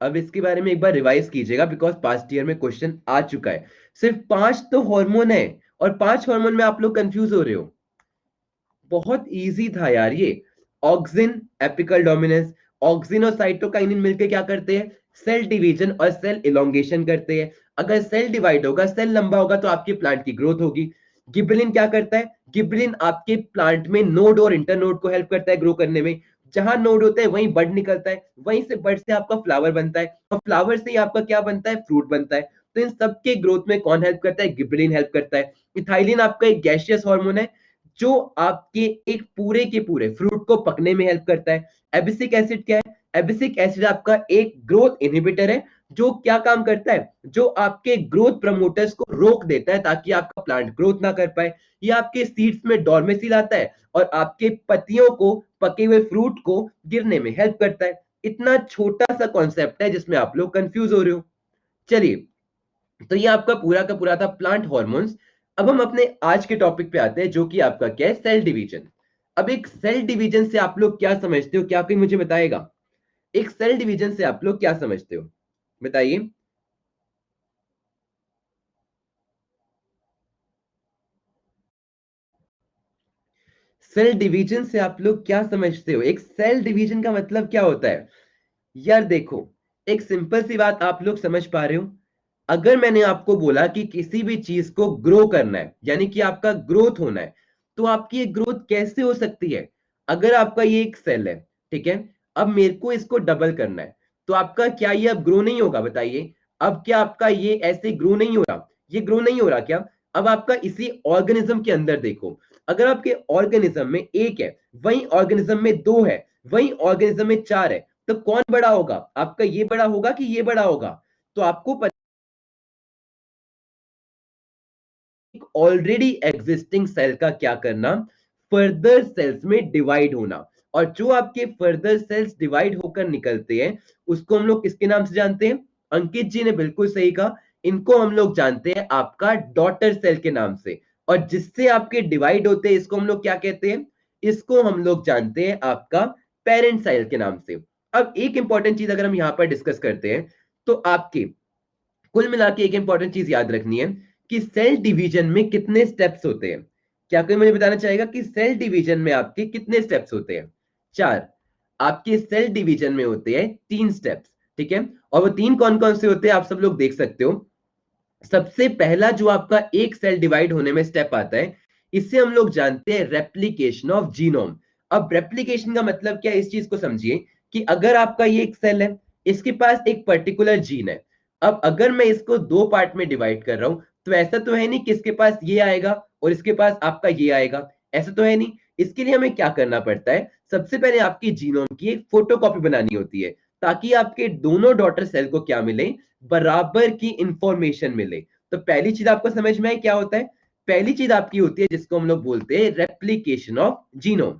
अब इसके बारे में एक बार रिवाइज कीजिएगा, बिकॉज पास्ट ईयर में क्वेश्चन आ चुका है। सिर्फ 5 तो हार्मोन है, और 5 हार्मोन में आप लोग कंफ्यूज हो रहे हो। बहुत इजी था यार ये। Auxin, apical dominance. ऑक्सिन और साइटोकाइनिन मिलकर क्या करते हैं? सेल डिवीजन और सेल इलोंगेशन करते हैं। अगर सेल डिवाइड होगा, सेल लंबा होगा, तो आपके प्लांट की ग्रोथ होगी। गिबलिन क्या करता है? गिबलिन आपके प्लांट में नोड और इंटरनोड को हेल्प करता है ग्रो करने में। जहां नोड होता है वहीं बड निकलता है, वहीं से बड से आपका फ्लावर बनता है, और फ्लावर से ही आपका क्या बनता है? फ्रूट बनता है। तो इन सबके ग्रोथ में कौन हेल्प करता है? गिबलिन हेल्प करता है। इथाइलिन आपका एक गैसियस हार्मोन है जो आपके एक पूरे के पूरे फ्रूट को पकने में हेल्प करता है। एबिसिक एसिड क्या है? एबिसिक एसिड आपका एक ग्रोथ इनहिबिटर है जो क्या काम करता है? जो आपके ग्रोथ प्रमोटर्स को रोक देता है ताकि आपका प्लांट ग्रोथ ना कर पाए। ये आपके सीड्स में डॉर्मेसी लाता है और आपके पत्तियों को, पके हुए फ्रूट को गिरने में हेल्प करता है। इतना छोटा सा कॉन्सेप्ट है जिसमें आप लोग कंफ्यूज हो रहे हो। चलिए, तो ये आपका पूरा का पूरा था प्लांट हॉर्मोन्स। अब हम अपने आज के टॉपिक पे आते हैं जो कि आपका क्या है? Cell division. अब एक सेल डिवीजन से आप लोग क्या समझते हो? क्या कोई मुझे बताएगा? एक सेल डिवीजन से आप लोग क्या समझते हो? बताइए। सेल डिवीजन से आप लोग क्या समझते हो? एक सेल डिवीजन का मतलब क्या होता है? यार देखो, एक सिंपल सी बात आप लोग समझ पा रहे हो? अगर मैंने आपको बोला कि किसी भी चीज को ग्रो करना है, यानी कि आपका ग्रोथ होना है, तो आपकी ये ग्रोथ कैसे हो सकती है? अगर आपका ये एक सेल है, ठीक है, अब मेरे को इसको डबल करना है, तो आपका क्या ये अब ग्रो नहीं होगा? बताइए। अब क्या आपका ये ऐसे ग्रो नहीं हो रहा? ये ग्रो नहीं हो रहा क्या? अब आपका इसी ऑर्गेनिज्म के अंदर देखो, अगर आपके ऑर्गेनिज्म में एक है, वही ऑर्गेनिज्म में दो है, वही ऑर्गेनिज्म में चार है, तो कौन बड़ा होगा? आपका ये बड़ा होगा कि ये बड़ा होगा? तो आपको ऑलरेडी एग्जिस्टिंग सेल का क्या करना? फर्दर सेल्स में डिवाइड होना। और जो आपके फर्दर सेल्स डिवाइड होकर निकलते हैं, उसको हम लोग किसके नाम से जानते हैं? अंकित जी ने बिल्कुल सही कहा, इनको हम लोग जानते हैं आपका डॉटर सेल के नाम से। और जिससे आपके डिवाइड होते हैं, इसको हम लोग क्या कहते हैं? इसको हम लोग जानते हैं आपका पेरेंट सेल के नाम से। अब एक इंपॉर्टेंट चीज अगर हम यहां पर डिस्कस करते हैं, तो आपके कुल मिला के एक इंपॉर्टेंट चीज याद रखनी है कि सेल डिवीजन में कितने स्टेप्स होते हैं? क्या कोई मुझे बताना चाहेगा कि सेल डिवीजन में आपके कितने स्टेप्स होते हैं? चार। आपके सेल डिवीजन में होते हैं तीन स्टेप्स, ठीक है। और वो तीन कौन कौन से होते हैं आप सब लोग देख सकते हो। सबसे पहला जो आपका एक सेल डिवाइड होने में स्टेप आता है, इसे हम लोग जानते हैं रेप्लिकेशन ऑफ जीनोम। अब रेप्लिकेशन का मतलब क्या है, इस चीज को समझिए कि अगर आपका ये एक सेल है, इसके पास एक पर्टिकुलर जीन है। अब अगर मैं इसको दो पार्ट में डिवाइड कर रहा हूं, तो ऐसा तो है नहीं कि इसके पास ये आएगा और इसके पास आपका ये आएगा, ऐसा तो है नहीं। इसके लिए हमें क्या करना पड़ता है? सबसे पहले आपकी जीनोम की एक फोटोकॉपी बनानी होती है, ताकि आपके दोनों डॉटर सेल को क्या मिले? बराबर की इंफॉर्मेशन मिले। तो पहली चीज आपको समझ में आई क्या होता है? पहली चीज आपकी होती है जिसको हम लोग बोलते हैं रेप्लिकेशन ऑफ जीनोम।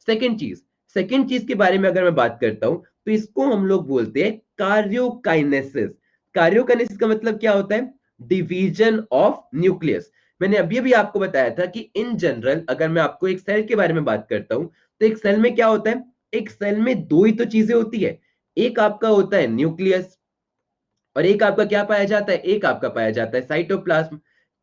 सेकेंड चीज के बारे में अगर मैं बात करता हूं, तो इसको हम लोग बोलते हैं कार्योकाइनेसिस। कार्योकाइनेसिस का मतलब क्या होता है? Division of nucleus. मैंने अभी अभी आपको बताया था कि इन जनरल अगर मैं आपको एक सेल के बारे में बात करता हूं, तो एक सेल में क्या होता है? एक सेल में दो ही तो चीजें होती है। एक आपका होता है न्यूक्लियस, और एक आपका क्या पाया जाता है? एक आपका पाया जाता है साइटोप्लाज्म।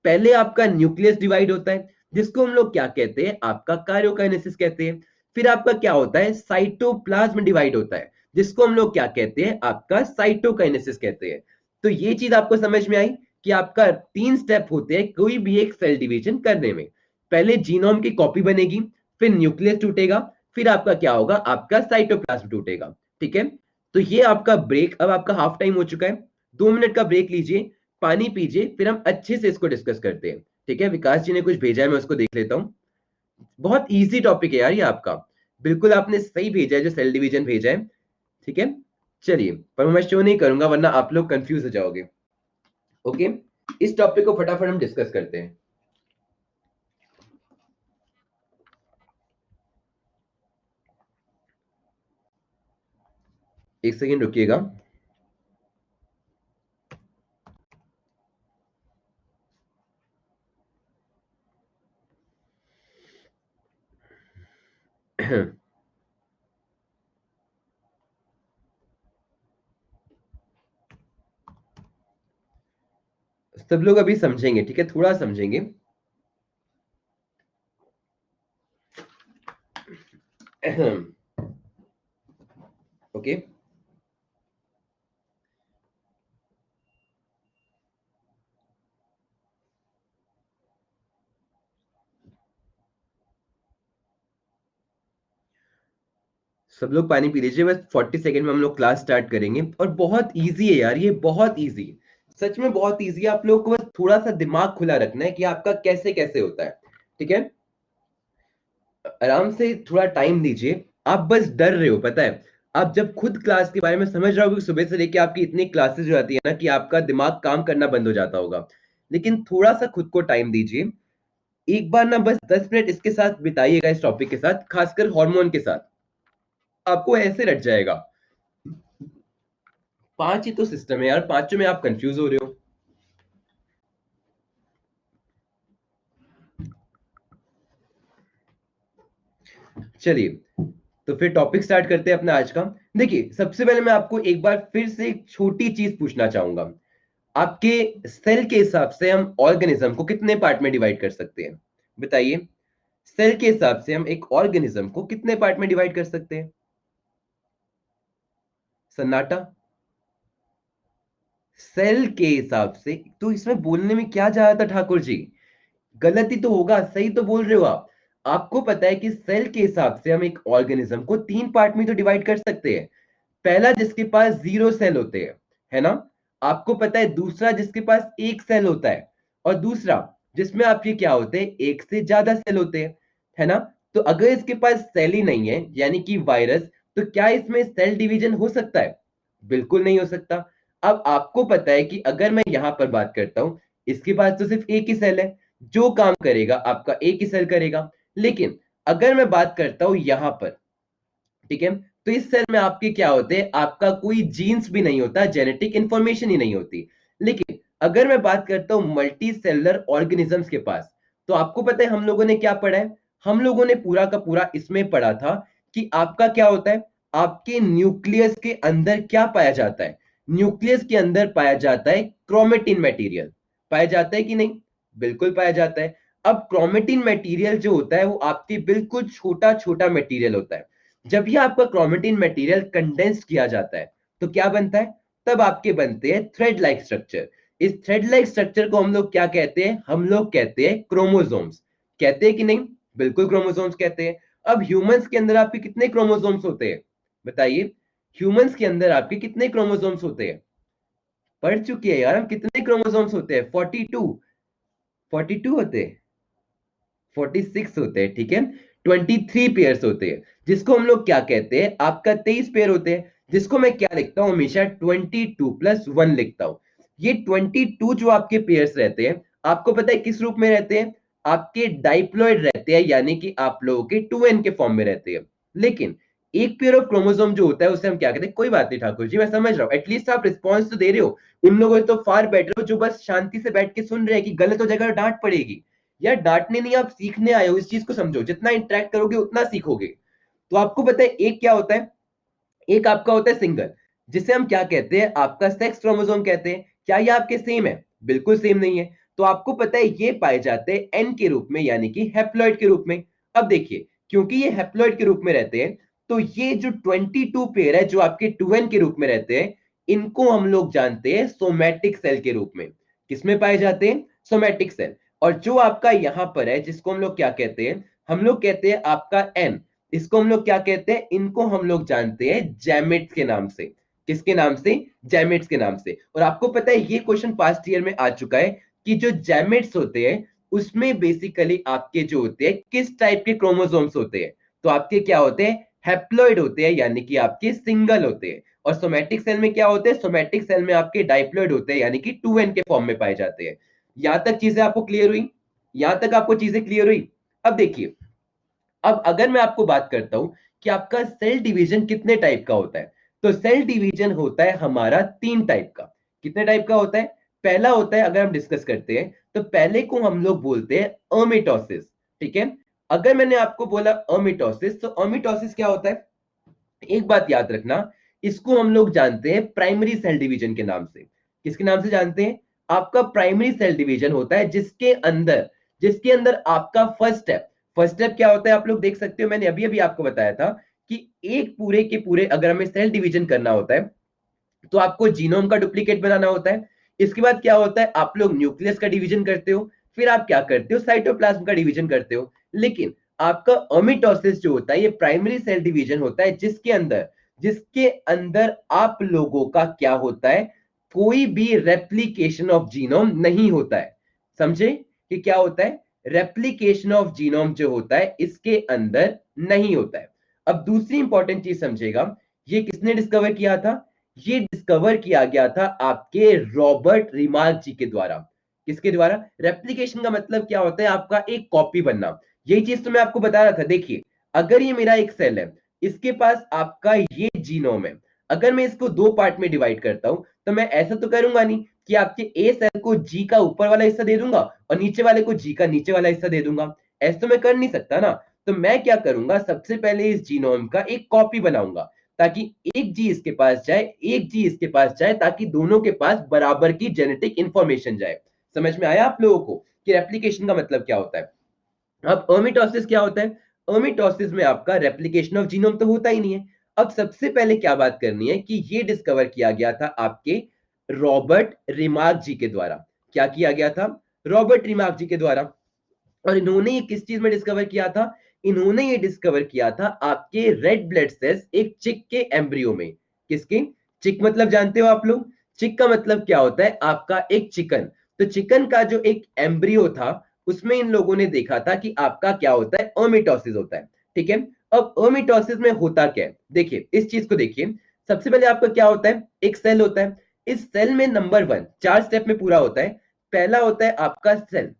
पहले आपका न्यूक्लियस डिवाइड होता है, जिसको हम लोग क्या कहते हैं? आपका कार्योकाइनेसिस कहते हैं। फिर आपका क्या होता है? साइटोप्लाज्म डिवाइड होता है, जिसको हम लोग क्या कहते हैं? आपका साइटोकाइनेसिस कहते हैं। तो ये चीज आपको समझ में आई कि आपका तीन स्टेप होते हैं कोई भी एक सेल डिवीजन करने में। पहले जीनोम की कॉपी बनेगी, फिर न्यूक्लियस टूटेगा, फिर आपका क्या होगा? आपका साइटोप्लाज्म टूटेगा, ठीक है। तो ये आपका ब्रेक, अब आपका हाफ टाइम हो चुका है, 2 मिनट का ब्रेक लीजिए, पानी पीजिए, फिर हम अच्छे से इसको डिस्कस करते हैं, ठीक है। विकास जी ने कुछ भेजा है, मैं उसको देख लेता हूँ। बहुत इजी टॉपिक है यार ये आपका, बिल्कुल आपने सही भेजा है जो सेल डिवीजन भेजा है, ठीक है। चलिए, पर मैं शो नहीं करूंगा वरना आप लोग कंफ्यूज हो जाओगे। ओके, इस टॉपिक को फटाफट हम डिस्कस करते हैं। एक सेकेंड रुकिएगा। सब लोग अभी समझेंगे, ठीक है, थोड़ा समझेंगे। ओके, सब लोग पानी पी लीजिए, बस 40 सेकेंड में हम लोग क्लास स्टार्ट करेंगे। और बहुत इजी है यार ये, बहुत इजी, सच में बहुत इजी है। आप लोग को बस थोड़ा सा दिमाग खुला रखना है कि आपका कैसे कैसे होता है, ठीक है। आराम से थोड़ा टाइम दीजिए। आप बस डर रहे हो, पता है। आप जब खुद क्लास के बारे में समझ रहे हो, सुबह से लेके आपकी इतनी क्लासेस हो जाती है ना कि आपका दिमाग काम करना बंद हो जाता होगा। लेकिन थोड़ा सा खुद को टाइम दीजिए, एक बार ना बस 10 मिनट इसके साथ बिताइएगा, इस टॉपिक के साथ, खासकर हार्मोन के साथ, आपको ऐसे रट जाएगा। 5 ही तो सिस्टम है यार, पांचों में आप कंफ्यूज हो रहे हो। चलिए, तो फिर टॉपिक स्टार्ट करते हैं अपना आज का। देखिए, सबसे पहले मैं आपको एक बार फिर से एक छोटी चीज पूछना चाहूंगा। आपके सेल के हिसाब से हम ऑर्गेनिज्म को कितने पार्ट में डिवाइड कर सकते हैं? बताइए। सेल के हिसाब से हम एक ऑर्गेनिज्म को कितने पार्ट में डिवाइड कर सकते हैं? सन्नाटा। सेल के हिसाब से तो इसमें बोलने में क्या जा रहा था ठाकुर जी? गलती तो होगा, सही तो बोल रहे हो आप। आपको पता है कि सेल के हिसाब से हम एक ऑर्गेनिज्म को 3 पार्ट में तो डिवाइड कर सकते हैं। पहला जिसके पास 0 सेल होते हैं, है ना? आपको पता है दूसरा जिसके पास 1 सेल होता है, और दूसरा जिसमें आपके क्या होते हैं, 1 से ज्यादा सेल होते हैं, है ना? तो अगर इसके पास सेल ही नहीं है, यानी कि वायरस, तो क्या इसमें सेल डिवीजन हो सकता है? बिल्कुल नहीं हो सकता। अब आपको पता है कि अगर मैं यहां पर बात करता हूं, इसके पास तो सिर्फ एक ही सेल है, जो काम करेगा आपका एक ही सेल करेगा। लेकिन अगर मैं बात करता हूं यहां पर, ठीक है, तो इस सेल में आपके क्या होते हैं, आपका कोई जीन्स भी नहीं होता, जेनेटिक इंफॉर्मेशन ही नहीं होती। लेकिन अगर मैं बात करता हूं मल्टी सेलुलर ऑर्गेनिजम्स के पास, तो आपको पता है हम लोगों ने क्या पढ़ा है? हम लोगों ने पूरा का पूरा इसमें पढ़ा था कि आपका क्या होता है, आपके न्यूक्लियस के अंदर क्या पाया जाता है? न्यूक्लियस के अंदर पाया जाता है क्रोमेटिन मटेरियल। पाया जाता है कि नहीं? बिल्कुल पाया जाता है। अब क्रोमेटिन मटेरियल जो होता है वो आपके बिल्कुल छोटा छोटा मटेरियल होता है। जब ये आपका क्रोमेटिन मटेरियल कंडेंस्ड किया जाता है, तो क्या बनता है? तब आपके बनते हैं थ्रेड लाइक स्ट्रक्चर। इस थ्रेड लाइक स्ट्रक्चर को हम लोग क्या कहते हैं? हम लोग कहते हैं क्रोमोसोम्स। कहते हैं कि नहीं? बिल्कुल क्रोमोसोम्स कहते हैं। अब ह्यूमंस के अंदर आपके कितने क्रोमोसोम्स होते हैं? बताइए, ह्यूमंस के अंदर आपके कितने क्रोमोसोम्स होते हैं? पढ़ चुके हैं यार हम, कितने क्रोमोसोम्स होते हैं? 42। 42 होते हैं? 46 होते हैं, ठीक है। 23 पेयर्स होते हैं, जिसको हम लोग क्या कहते हैं? आपका 23 पेयर होते हैं, जिसको मैं क्या लिखता हूं हमेशा? 22+1 लिखता हूं। ये 22 जो आपके पेयर्स रहते हैं, आपको पता है किस रूप में रहते हैं? आपके डाइप्लॉइड रहते हैं, यानी कि आप लोगों के 2n के फॉर्म में रहते हैं। लेकिन एक पेयर ऑफ क्रोमोसोम जो होता है उसे हम क्या कहते हैं? कोई बात नहीं ठाकुर जी, मैं समझ रहा हूं, एटलीस्ट आप रिस्पॉन्स तो दे रहे हो। उन लोगों से तो फार बेटर हो जो बस शांति से बैठ के सुन रहे हैं कि गलत हो जाएगा डांट पड़ेगी। यार डांटने नहीं, आप सीखने आए हो, इस चीज को समझो, जितना इंटरेक्ट करोगे उतना सीखोगे। तो आपको पता है एक क्या होता है? एक आपका होता है सिंगल, जिसे हम क्या कहते हैं? आपका सेक्स क्रोमोसोम कहते हैं। क्या ये आपके सेम है? बिल्कुल सेम नहीं है। तो आपको पता है ये पाए जाते हैं एन के रूप में, यानी कि हैप्लॉइड के रूप में। अब देखिए, क्योंकि ये हैप्लॉइड के रूप में रहते हैं, तो ये जो 22 पेयर है जो आपके 2n के रूप में रहते हैं, इनको हम लोग जानते हैं सोमैटिक सेल के रूप में। किसमें पाए जाते हैं? Somatic cell. और जो आपका यहां पर है, जिसको हम लोग क्या कहते हैं? हम लोग कहते हैं आपका एन, इसको हम लोग क्या कहते हैं? इनको हम लोग जानते हैं जैमेट्स के नाम से। किसके नाम से? जैमेट्स के नाम से। और आपको पता है ये क्वेश्चन पास्ट ईयर में आ चुका है कि जो जैमेट्स होते हैं उसमें बेसिकली आपके जो होते हैं किस टाइप के क्रोमोसोम्स होते हैं? तो आपके क्या होते हैं? हैप्लॉइड होते हैं, यानी कि आपके सिंगल होते हैं। और सोमैटिक सेल में क्या होते हैं? सोमैटिक सेल में आपके डाइप्लॉइड होते हैं, यानी कि 2n के फॉर्म में पाए जाते हैं। यहां तक चीजें आपको क्लियर हुई? यहां तक आपको चीजें क्लियर हुई? अब देखिए, अब अगर मैं आपको बात करता हूं कि आपका सेल डिवीजन कितने टाइप का होता है, तो सेल डिवीजन होता है हमारा 3 टाइप का। कितने टाइप का होता है? पहला होता है, अगर हम डिस्कस करते हैं, तो पहले को हम लोग बोलते हैं अमिटोसिस। ठीक है, अगर मैंने आपको बोला अमिटोसिस, तो अमिटोसिस क्या होता है? एक बात याद रखना, इसको हम लोग जानते हैं प्राइमरी सेल डिवीजन के नाम से। किसके नाम से जानते हैं? आपका प्राइमरी सेल डिवीजन होता है जिसके अंदर आपका फर्स्ट स्टेप, फर्स्ट स्टेप क्या होता है आप लोग देख सकते हो, मैंने अभी अभी आपको बताया था कि एक पूरे के पूरे अगर हमें सेल डिवीजन करना होता है, तो आपको जीनोम का डुप्लीकेट बनाना होता है। इसके बाद क्या होता है? आप लोग न्यूक्लियस का डिवीजन करते हो, फिर आप क्या करते हो? साइटोप्लाज्म का डिवीजन करते हो। लेकिन आपका अमिटोसिस जो होता है ये प्राइमरी सेल डिवीजन होता है, जिसके अंदर आप लोगों का क्या होता है? कोई भी रेप्लिकेशन ऑफ जीनोम नहीं होता है। समझे कि क्या होता है? रेप्लिकेशन ऑफ जीनोम जो होता है इसके अंदर नहीं होता है। अब दूसरी इंपॉर्टेंट चीज समझेगा, ये किसने डिस्कवर किया था? ये डिस्कवर किया गया था आपके रॉबर्ट रिमार्क जी के द्वारा। किसके द्वारा? रेप्लिकेशन का मतलब क्या होता है? आपका एक कॉपी बनना। यही चीज तो मैं आपको बता रहा था। देखिए, अगर ये मेरा एक सेल है, इसके पास आपका ये जीनोम है, अगर मैं इसको 2 पार्ट में डिवाइड करता हूं, तो मैं ऐसा तो करूंगा नहीं कि आपके ए सेल को जी का ऊपर वाला हिस्सा दे दूंगा और नीचे वाले को जी का नीचे वाला हिस्सा दे दूंगा। ऐसा तो मैं कर नहीं सकता ना। तो मैं क्या करूंगा? सबसे पहले इस जीनोम का एक कॉपी बनाऊंगा, ताकि एक जी इसके पास जाए, एक जी इसके पास जाए, ताकि दोनों के पास बराबर की जेनेटिक इंफॉर्मेशन जाए। समझ में आया आप लोगों को कि रेप्लिकेशन का मतलब क्या होता है? अब ओमिटोसिस क्या होता है? ओमिटोसिस में आपका रेप्लिकेशन ऑफ जीनोम तो होता ही नहीं है। अब सबसे पहले क्या बात करनी है कि ये डिस्कवर किया गया था आपके रॉबर्ट रिमार्क जी के द्वारा। क्या किया गया था? रॉबर्ट रिमार्क जी के द्वारा। और इन्होंने ये किस चीज में डिस्कवर किया था? इन्होंने ये डिस्कवर किया था आपके रेड ब्लड सेल्स एक चिक के एम्ब्रियो में। किसके? चिक मतलब जानते हो आप लोग? चिक का मतलब क्या होता है? आपका एक चिकन। तो चिकन का जो एक एम्ब्रियो था उसमें इन लोगों ने देखा था कि आपका क्या होता है? ओमिटोसिस होता है। ठीक है। अब ओमिटोसिस में होता क्या है? देखिए इस चीज को देखिए। सबसे पहले आपका क्या होता है? एक सेल होता है। इस सेल में नंबर 1 4 स्टेप में पूरा होता है। पहला होता है आपका सेल।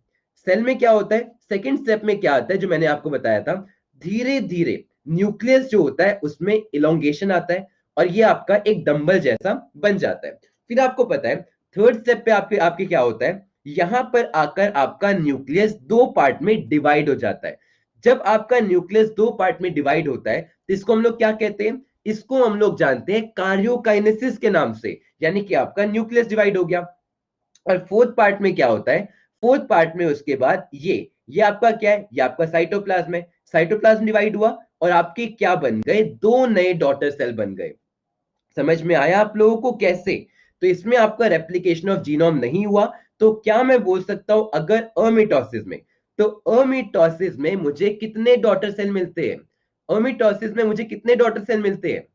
सेल में क्या होता है? सेकंड स्टेप में क्या आता है जो मैंने आपको बताया था? धीरे धीरे न्यूक्लियस जो होता है उसमें इलोंगेशन आता है और ये आपका एक डंबल जैसा बन जाता है। फिर आपको पता है थर्ड स्टेप पे आपके आपके क्या होता है? यहां पर आकर आपका न्यूक्लियस दो पार्ट में डिवाइड हो जाता है। जब आपका न्यूक्लियस दो पार्ट में डिवाइड होता है तो इसको हम लोग क्या कहते हैं? इसको हम लोग जानते हैं कार्योकाइनेसिस के नाम से, यानी कि आपका न्यूक्लियस डिवाइड हो गया। और फोर्थ पार्ट में क्या होता है? फोर्थ पार्ट में उसके बाद ये आपका क्या है? ये आपका साइटोप्लाज्म है। साइटोप्लाज्म डिवाइड हुआ और आपके क्या बन गए? दो नए डॉटर सेल बन गए। समझ में आया आप लोगों को कैसे? तो इसमें आपका रेप्लिकेशन ऑफ जीनोम नहीं हुआ। तो क्या मैं बोल सकता हूं अगर अमिटोसिस में, तो अमिटोसिस में मुझे कितने डॉटर सेल मिलते हैं? अमिटोसिस में मुझे कितने डॉटर सेल मिलते हैं?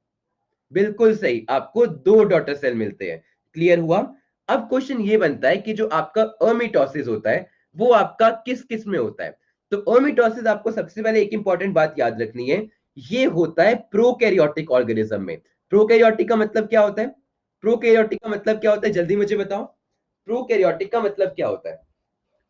बिल्कुल सही, आपको दो डॉटर सेल मिलते हैं। क्लियर हुआ? अब क्वेश्चन ये बनता है कि जो आपका अमिटोसिस होता है वो आपका किस किस में होता है? तो अमिटोसिस आपको सबसे पहले एक इंपॉर्टेंट बात याद रखनी है, ये होता है प्रोकैरियोटिक ऑर्गेनिज्म में। प्रोकैरियोटिक का मतलब क्या होता है? प्रोकैरियोटिक का मतलब क्या होता है? जल्दी मुझे बताओ। प्रोकैरियोटिक का मतलब क्या होता है?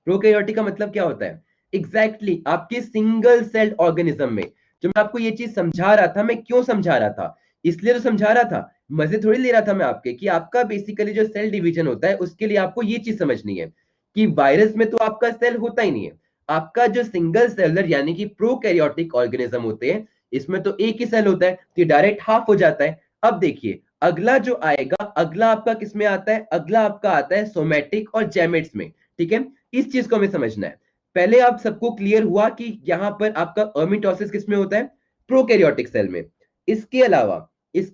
प्रोकैरियोटिक का मतलब क्या होता है? एग्जैक्टली exactly, आपके सिंगल सेल्ड ऑर्गेनिज्म में। जो मैं आपको ये चीज समझा रहा था, मैं क्यों समझा रहा था? इसलिए तो समझा रहा था, मजे थोड़ी ले रहा था मैं आपके, कि आपका बेसिकली जो सेल डिवीजन होता है उसके लिए आपको ये चीज समझनी है कि वायरस में तो आपका सेल होता ही नहीं है। आपका जो सिंगल सेलर यानी कि प्रोकैरियोटिक ऑर्गेनिज्म होते हैं, इसमें तो एक ही सेल होता है, तो डायरेक्ट हाफ हो जाता है। अब देखिए अगला जो आएगा, अगला आपका किस में आता है? अगला आपका आता है सोमैटिक और जैमेट्स में। ठीक है। इस चीज को हमें समझना है। पहले आप सबको क्लियर हुआ कि यहां पर आपका अमिटोसिस किसमें होता है? प्रोकैरियोटिक सेल में। इसके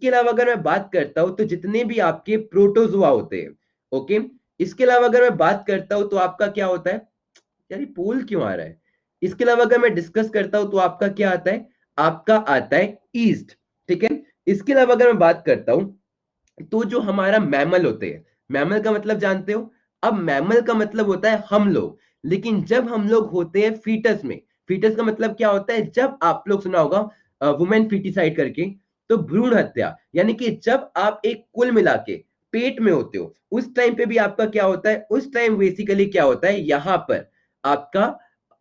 अलावा अगर मैं बात करता हूं तो जितने भी आपके प्रोटोजुआ होते हैं, ओके, इसके अलावा अगर मैं बात करता हूं तो आपका क्या होता है? यार ये पोल क्यों आ रहा है? इसके अलावा अगर मैं डिस्कस करता हूं तो आपका क्या आता है? आपका आता है ईस्ट। ठीक है। इसके अलावा अगर मैं बात करता हूं तो जो हमारा मैमल होते हैं, मैमल का मतलब जानते हो? अब मैमल का मतलब होता है हम लोग। लेकिन जब हम लोग होते हैं फीटस में, फीटस का मतलब क्या होता है? जब आप लोग सुना होगा वुमेन फीटिसाइड करके, तो भ्रूण हत्या, यानी कि जब आप एक कुल मिला के पेट में होते हो उस टाइम पे भी आपका क्या होता है? उस टाइम बेसिकली क्या होता है? यहां पर आपका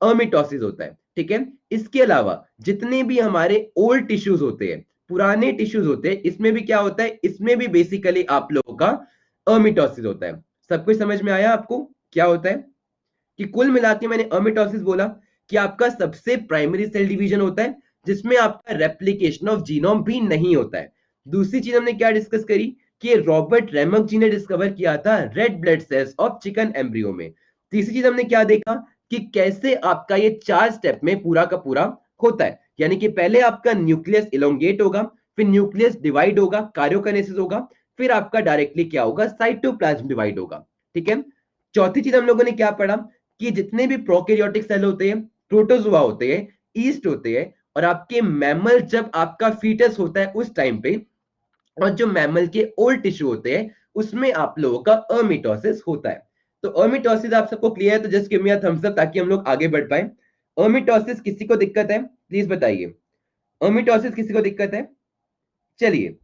अमिटोसिस होता है। ठीक है। इसके अलावा जितने भी हमारे ओल्ड टिश्यूज होते हैं, पुराने टिश्यूज होते हैं, इसमें भी क्या होता है? इसमें भी बेसिकली आप लोगों का अमिटोसिस होता है। सब कुछ समझ में आया आपको क्या होता है? कि कुल मिला के मैंने अमिटोसिस बोला कि आपका सबसे प्राइमरी सेल डिवीजन होता है जिसमें आपका रेप्लिकेशन ऑफ जीनोम भी नहीं होता है। दूसरी चीज हमने क्या डिस्कस करी कि रॉबर्ट रेमक जी ने डिस्कवर किया था red blood cells of chicken embryo में। तीसरी चीज हमने क्या देखा कि कैसे आपका ये चार स्टेप में पूरा का पूरा होता है, यानी कि पहले आपका न्यूक्लियस इलोंगेट होगा, फिर न्यूक्लियस डिवाइड होगा, कार्योकाइनेसिस होगा, फिर आपका डायरेक्टली क्या होगा? साइटोप्लाज्म डिवाइड होगा। ठीक है। चौथी चीज हम लोगों ने क्या पढ़ा कि जितने भी प्रोकैरियोटिक सेल होते हैं, प्रोटोजुआ होते हैं, ईस्ट होते हैं, और आपके मैमल जब आपका फीटस होता है उस टाइम पे, और जो मैमल के ओल्ड टिश्यू होते हैं उसमें आप लोगों का अमिटोसिस होता है। तो अमिटोसिस आप सबको क्लियर है? तो just give me a thumbs up ताकि हम लोग आगे बढ़ पाए। अमिटोसिस किसी को दिक्कत है? प्लीज बताइए। अमिटोसिस किसी को दिक्कत है? चलिए,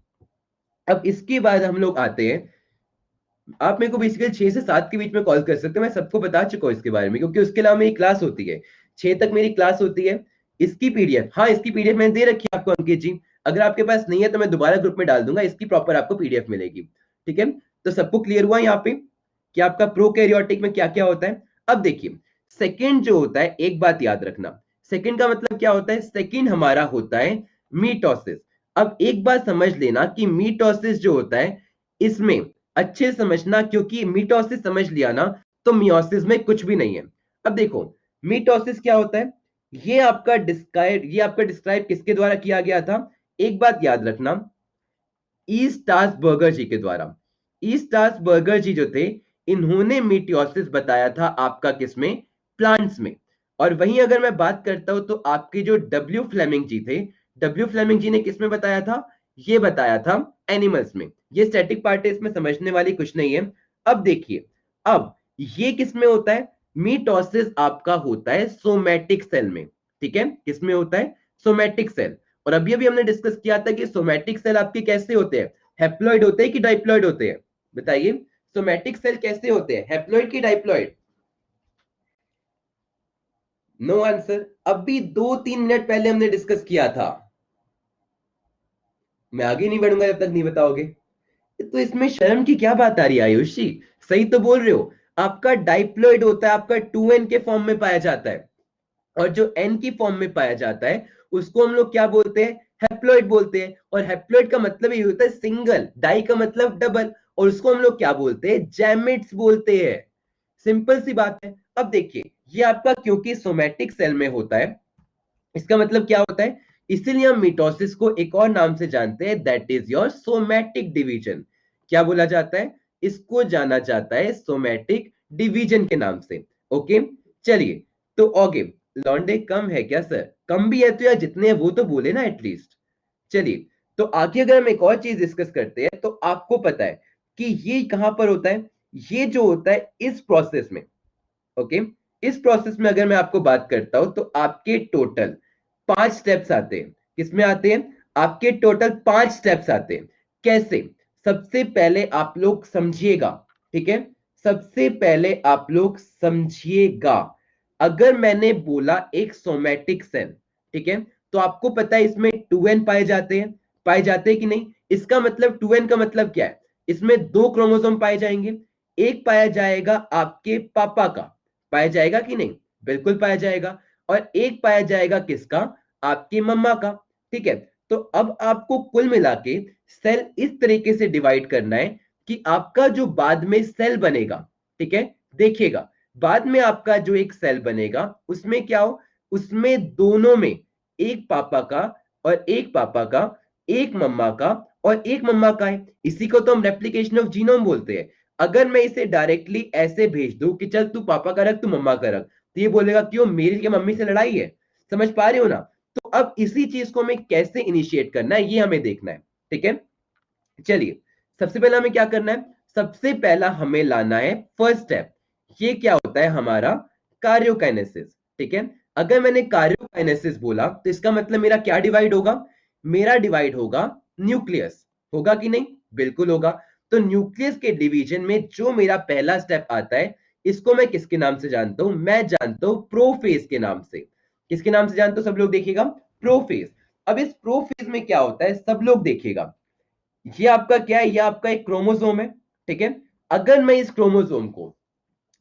अब इसके बाद हम लोग आते हैं। आप मेरे को बेसिकली 6 से 7 के बीच में कॉल कर सकते हैं, मैं सबको बता चुका हूँ इसके बारे में, क्योंकि उसके अलावा मेरी क्लास होती है 6 तक, मेरी क्लास होती है। इसकी पीडीएफ, हाँ इसकी पीडीएफ मैंने दे रखी है आपको अंकित जी। अगर आपके पास नहीं है तो मैं दोबारा ग्रुप में डाल दूंगा, इसकी प्रॉपर आपको पीडीएफ मिलेगी। ठीक है। तो सबको क्लियर हुआ यहाँ पे कि आपका प्रोकैरियोटिक में क्या क्या होता है? अब देखिए सेकंड जो होता है, एक बात याद रखना, सेकंड का मतलब क्या होता है? सेकंड हमारा होता है मीटोसिस। अब एक बात समझ लेना कि मीटोसिस जो होता है इसमें अच्छे से समझना, क्योंकि मीटोसिस समझ लिया ना तो मियोसिस में कुछ भी नहीं है। अब देखो मीटोसिस क्या होता है? ये आपका डिस्क्राइब किसके द्वारा किया गया था? एक बात याद रखना, ईस्टार्सबर्गर जी के द्वारा। ईस्टार्सबर्गर जी जो थे, इन्होंने मीटियोसिस बताया था आपका किसमें? प्लांट्स में। और वहीं अगर मैं बात करता हूं तो आपके जो डब्ल्यू फ्लेमिंग जी थे, डब्ल्यू फ्लेमिंग जी ने किसमें बताया था? ये बताया था एनिमल्स में। ये स्टैटिक पार्ट है, इसमें समझने वाली कुछ नहीं है। अब देखिए, अब ये किसमें होता है? मीटोसिस आपका होता है सोमैटिक सेल में। ठीक है, किसमें होता है? Somatic cell. और अभी अभी हमने डिस्कस किया था कि सोमैटिक सेल आपके कैसे होते हैं? हैप्लॉइड होते हैं कि डाइप्लॉइड होते हैं? बताइए, सोमैटिक सेल कैसे होते हैं, हैप्लॉइड की डाइप्लॉइड? No answer. अभी 2-3 मिनट पहले हमने डिस्कस किया था। मैं आगे नहीं बढ़ूंगा जब तक नहीं बताओगे। तो इसमें शर्म की क्या बात आ रही है आयुष जी? सही तो बोल रहे हो। आपका डाइप्लॉइड होता है, आपका 2n के फॉर्म में पाया जाता है। और जो n की फॉर्म में पाया जाता है उसको हम लोग क्या बोलते हैं? हैप्लॉइड बोलते हैं। और हैप्लॉइड का मतलब ये होता है सिंगल, डाई का मतलब डबल, और उसको हम लोग क्या बोलते हैं? जैमेट्स बोलते हैं। सिंपल सी बात है। अब देखिए, ये आपका क्योंकि सोमैटिक सेल में होता है, इसका मतलब क्या होता है? इसीलिए हम मिटोसिस को एक और नाम से जानते हैं, that is your somatic division. क्या बोला जाता है? इसको जाना जाता है सोमैटिक डिवीजन के नाम से। ओके, चलिए। तो आगे, लॉन्डे कम है क्या सर? कम भी है तो यार जितने हैं वो तो बोले ना एटलीस्ट। चलिए, तो आगे अगर हम एक और चीज डिस्कस करते हैं, तो आपको पता है कि ये कहां पर होता है? ये जो होता है इस प्रोसेस में। ओके, इस प्रोसेस में अगर मैं आपको बात करता हूं तो आपके टोटल 5 स्टेप्स आते हैं। किसमें आते हैं? आपके टोटल 5 स्टेप्स आते हैं। कैसे? सबसे पहले आप लोग समझिएगा। ठीक है, सबसे पहले आप लोग समझिएगा। अगर मैंने बोला एक सोमैटिक सेल, ठीक है, तो आपको पता है इसमें 2n पाए जाते हैं कि नहीं? इसका मतलब 2n का मतलब क्या है? इसमें 2 क्रोमोसोम पाए जाएंगे। एक पाया जाएगा आपके पापा का, पाया जाएगा कि नहीं? बिल्कुल पाया जाएगा। और एक पाया जाएगा किसका? आपकी मम्मा का। ठीक है, तो अब आपको कुल मिला के सेल इस तरीके से डिवाइड करना है कि आपका जो बाद में सेल बनेगा, ठीक है, देखिएगा, बाद में आपका जो एक सेल बनेगा उसमें क्या हो? उसमें दोनों में एक पापा का और एक पापा का, एक मम्मा का और एक मम्मा का है। इसी को तो हम रेप्लिकेशन ऑफ जीनोम बोलते हैं। अगर मैं इसे डायरेक्टली ऐसे भेज दूं कि चल तू पापा का रख, तू मम्मा का रख, तो ये बोलेगा क्यों, मेरी के मम्मी से लड़ाई है? समझ पा रहे हो ना? तो अब इसी चीज को हमें कैसे इनिशिएट करना है ये हमें देखना है। ठीक है, चलिए, सबसे पहला हमें क्या करना है? सबसे पहला हमें लाना है फर्स्ट स्टेप। ये क्या होता है? हमारा कार्योकाइनेसिस। ठीक है, अगर मैंने कार्योकाइनेसिस बोला तो इसका मतलब मेरा क्या डिवाइड होगा? मेरा डिवाइड होगा न्यूक्लियस। होगा कि नहीं? बिल्कुल होगा। तो न्यूक्लियस के डिवीजन में जो मेरा पहला स्टेप आता है, इसको मैं किसके नाम से जानता हूं? मैं जानता हूं प्रोफेज के नाम से। किसके नाम से जानते हो सब लोग? देखिएगा, प्रोफेज। अब इस प्रोफेज में क्या होता है सब लोग देखिएगा। ये आपका क्या है? ये आपका एक क्रोमोसोम है। ठीक है, अगर मैं इस क्रोमोसोम को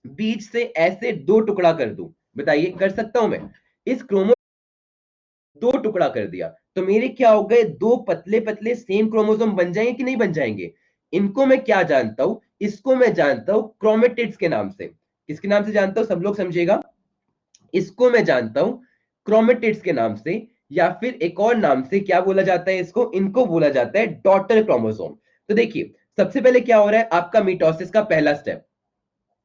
बीच से ऐसे 2 टुकड़ा कर दूं, बताइए कर सकता हूं मैं? इस क्रोमो 2 टुकड़ा कर दिया तो मेरे क्या हो गए? 2 पतले पतले सेम क्रोमोसोम बन जाएंगे कि नहीं बन जाएंगे? इनको मैं क्या जानता हूं? इसको मैं जानता हूं क्रोमेटिड्स के नाम से। किसके नाम से जानता हूं? सब लोग समझिएगा, इसको मैं जानता हूं क्रोमेटिड्स के नाम से, या फिर एक और नाम से क्या बोला जाता है इसको? इनको बोला जाता है डॉटर क्रोमोसोम। तो देखिए, सबसे पहले क्या हो रहा है? आपका मिटोसिस का पहला स्टेप,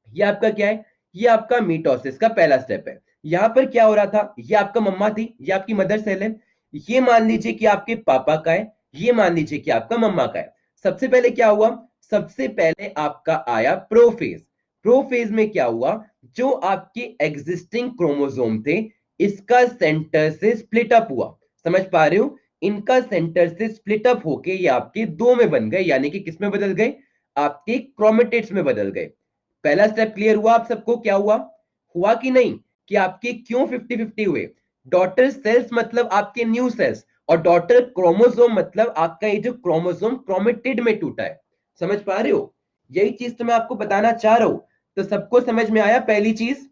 ये आपका क्या है? ये आपका मिटोसिस का पहला स्टेप है। यहां पर क्या हो रहा था? ये आपका मम्मा थी, ये आपकी मदर सेल है। ये मान लीजिए कि आपके पापा का है, ये मान लीजिए कि आपका मम्मा का है। सबसे पहले क्या हुआ? सबसे पहले आपका आया प्रोफेज। प्रोफेज में क्या हुआ? जो आपके एग्जिस्टिंग क्रोमोसोम थे, इसका सेंटर से स्प्लिट अप हुआ। समझ पा रहे हो? इनका सेंटर से स्प्लिट अप होके ये आपके दो में बन गए, यानी कि किस में बदल गए? आपके क्रोमेटिड्स में बदल गए। पहला स्टेप क्लियर हुआ आप सबको? क्या हुआ? हुआ कि नहीं? कि आपके क्यों 50-50 हुए? डॉटर सेल्स मतलब आपके न्यू सेल्स, और डॉटर क्रोमोसोम मतलब आपका ये जो क्रोमोसोम क्रोमेटिड में टूटा है। समझ पा रहे हो? यही चीज तो मैं आपको बताना चाह रहा हूं। तो सबको समझ में आया पहली चीज?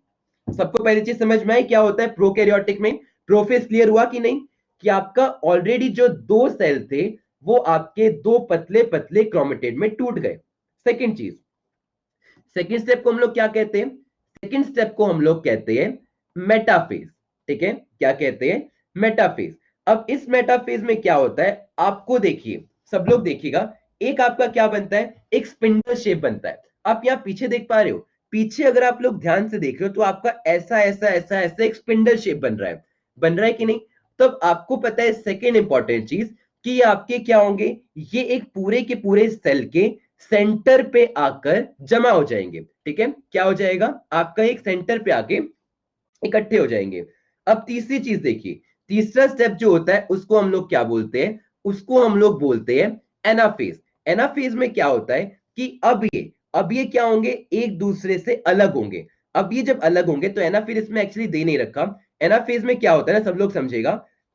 सबको पहली चीज समझ में आई क्या होता है प्रोकैरियोटिक में? प्रोफेज क्लियर हुआ कि नहीं? कि आपका ऑलरेडी जो 2 सेल थे वो आपके 2 पतले पतले क्रोमेटिड में टूट गए। सेकेंड चीज, सेकेंड स्टेप को हम लोग क्या कहते हैं? सेकेंड स्टेप को हम लोग कहते हैं मेटाफेज। ठीक है, क्या कहते हैं, मेटाफेज। अब इस मेटाफेज में क्या होता है, आपको देखिए, सब लोग देखिएगा, एक आपका क्या बनता है, एक स्पिंडल शेप बनता है। आप यहाँ पीछे देख पा रहे हो, पीछे अगर आप लोग ध्यान से देख रहे हो तो आपका ऐसा ऐसा ऐसा ऐसा एक स्पिंडल शेप बन रहा है कि नहीं। तब आपको पता है सेकेंड इंपॉर्टेंट चीज, कि ये आपके क्या होंगे, ये एक पूरे के पूरे सेल के सेंटर पे आकर जमा हो जाएंगे। ठीक है, क्या हो जाएगा, आपका एक सेंटर पे आके इकट्ठे हो जाएंगे। अब तीसरी चीज देखिए, तीसरा स्टेप जो होता है उसको हम लोग क्या बोलते हैं, उसको हम लोग बोलते हैं एनाफेज। एनाफेज में क्या होता है कि अब ये क्या होंगे, एक दूसरे से अलग होंगे। अब ये जब अलग होंगे तो एनाफेज इसमें एक्चुअली दे नहीं रखा। एनाफेज में क्या होता है ना, सब लोग समझेगा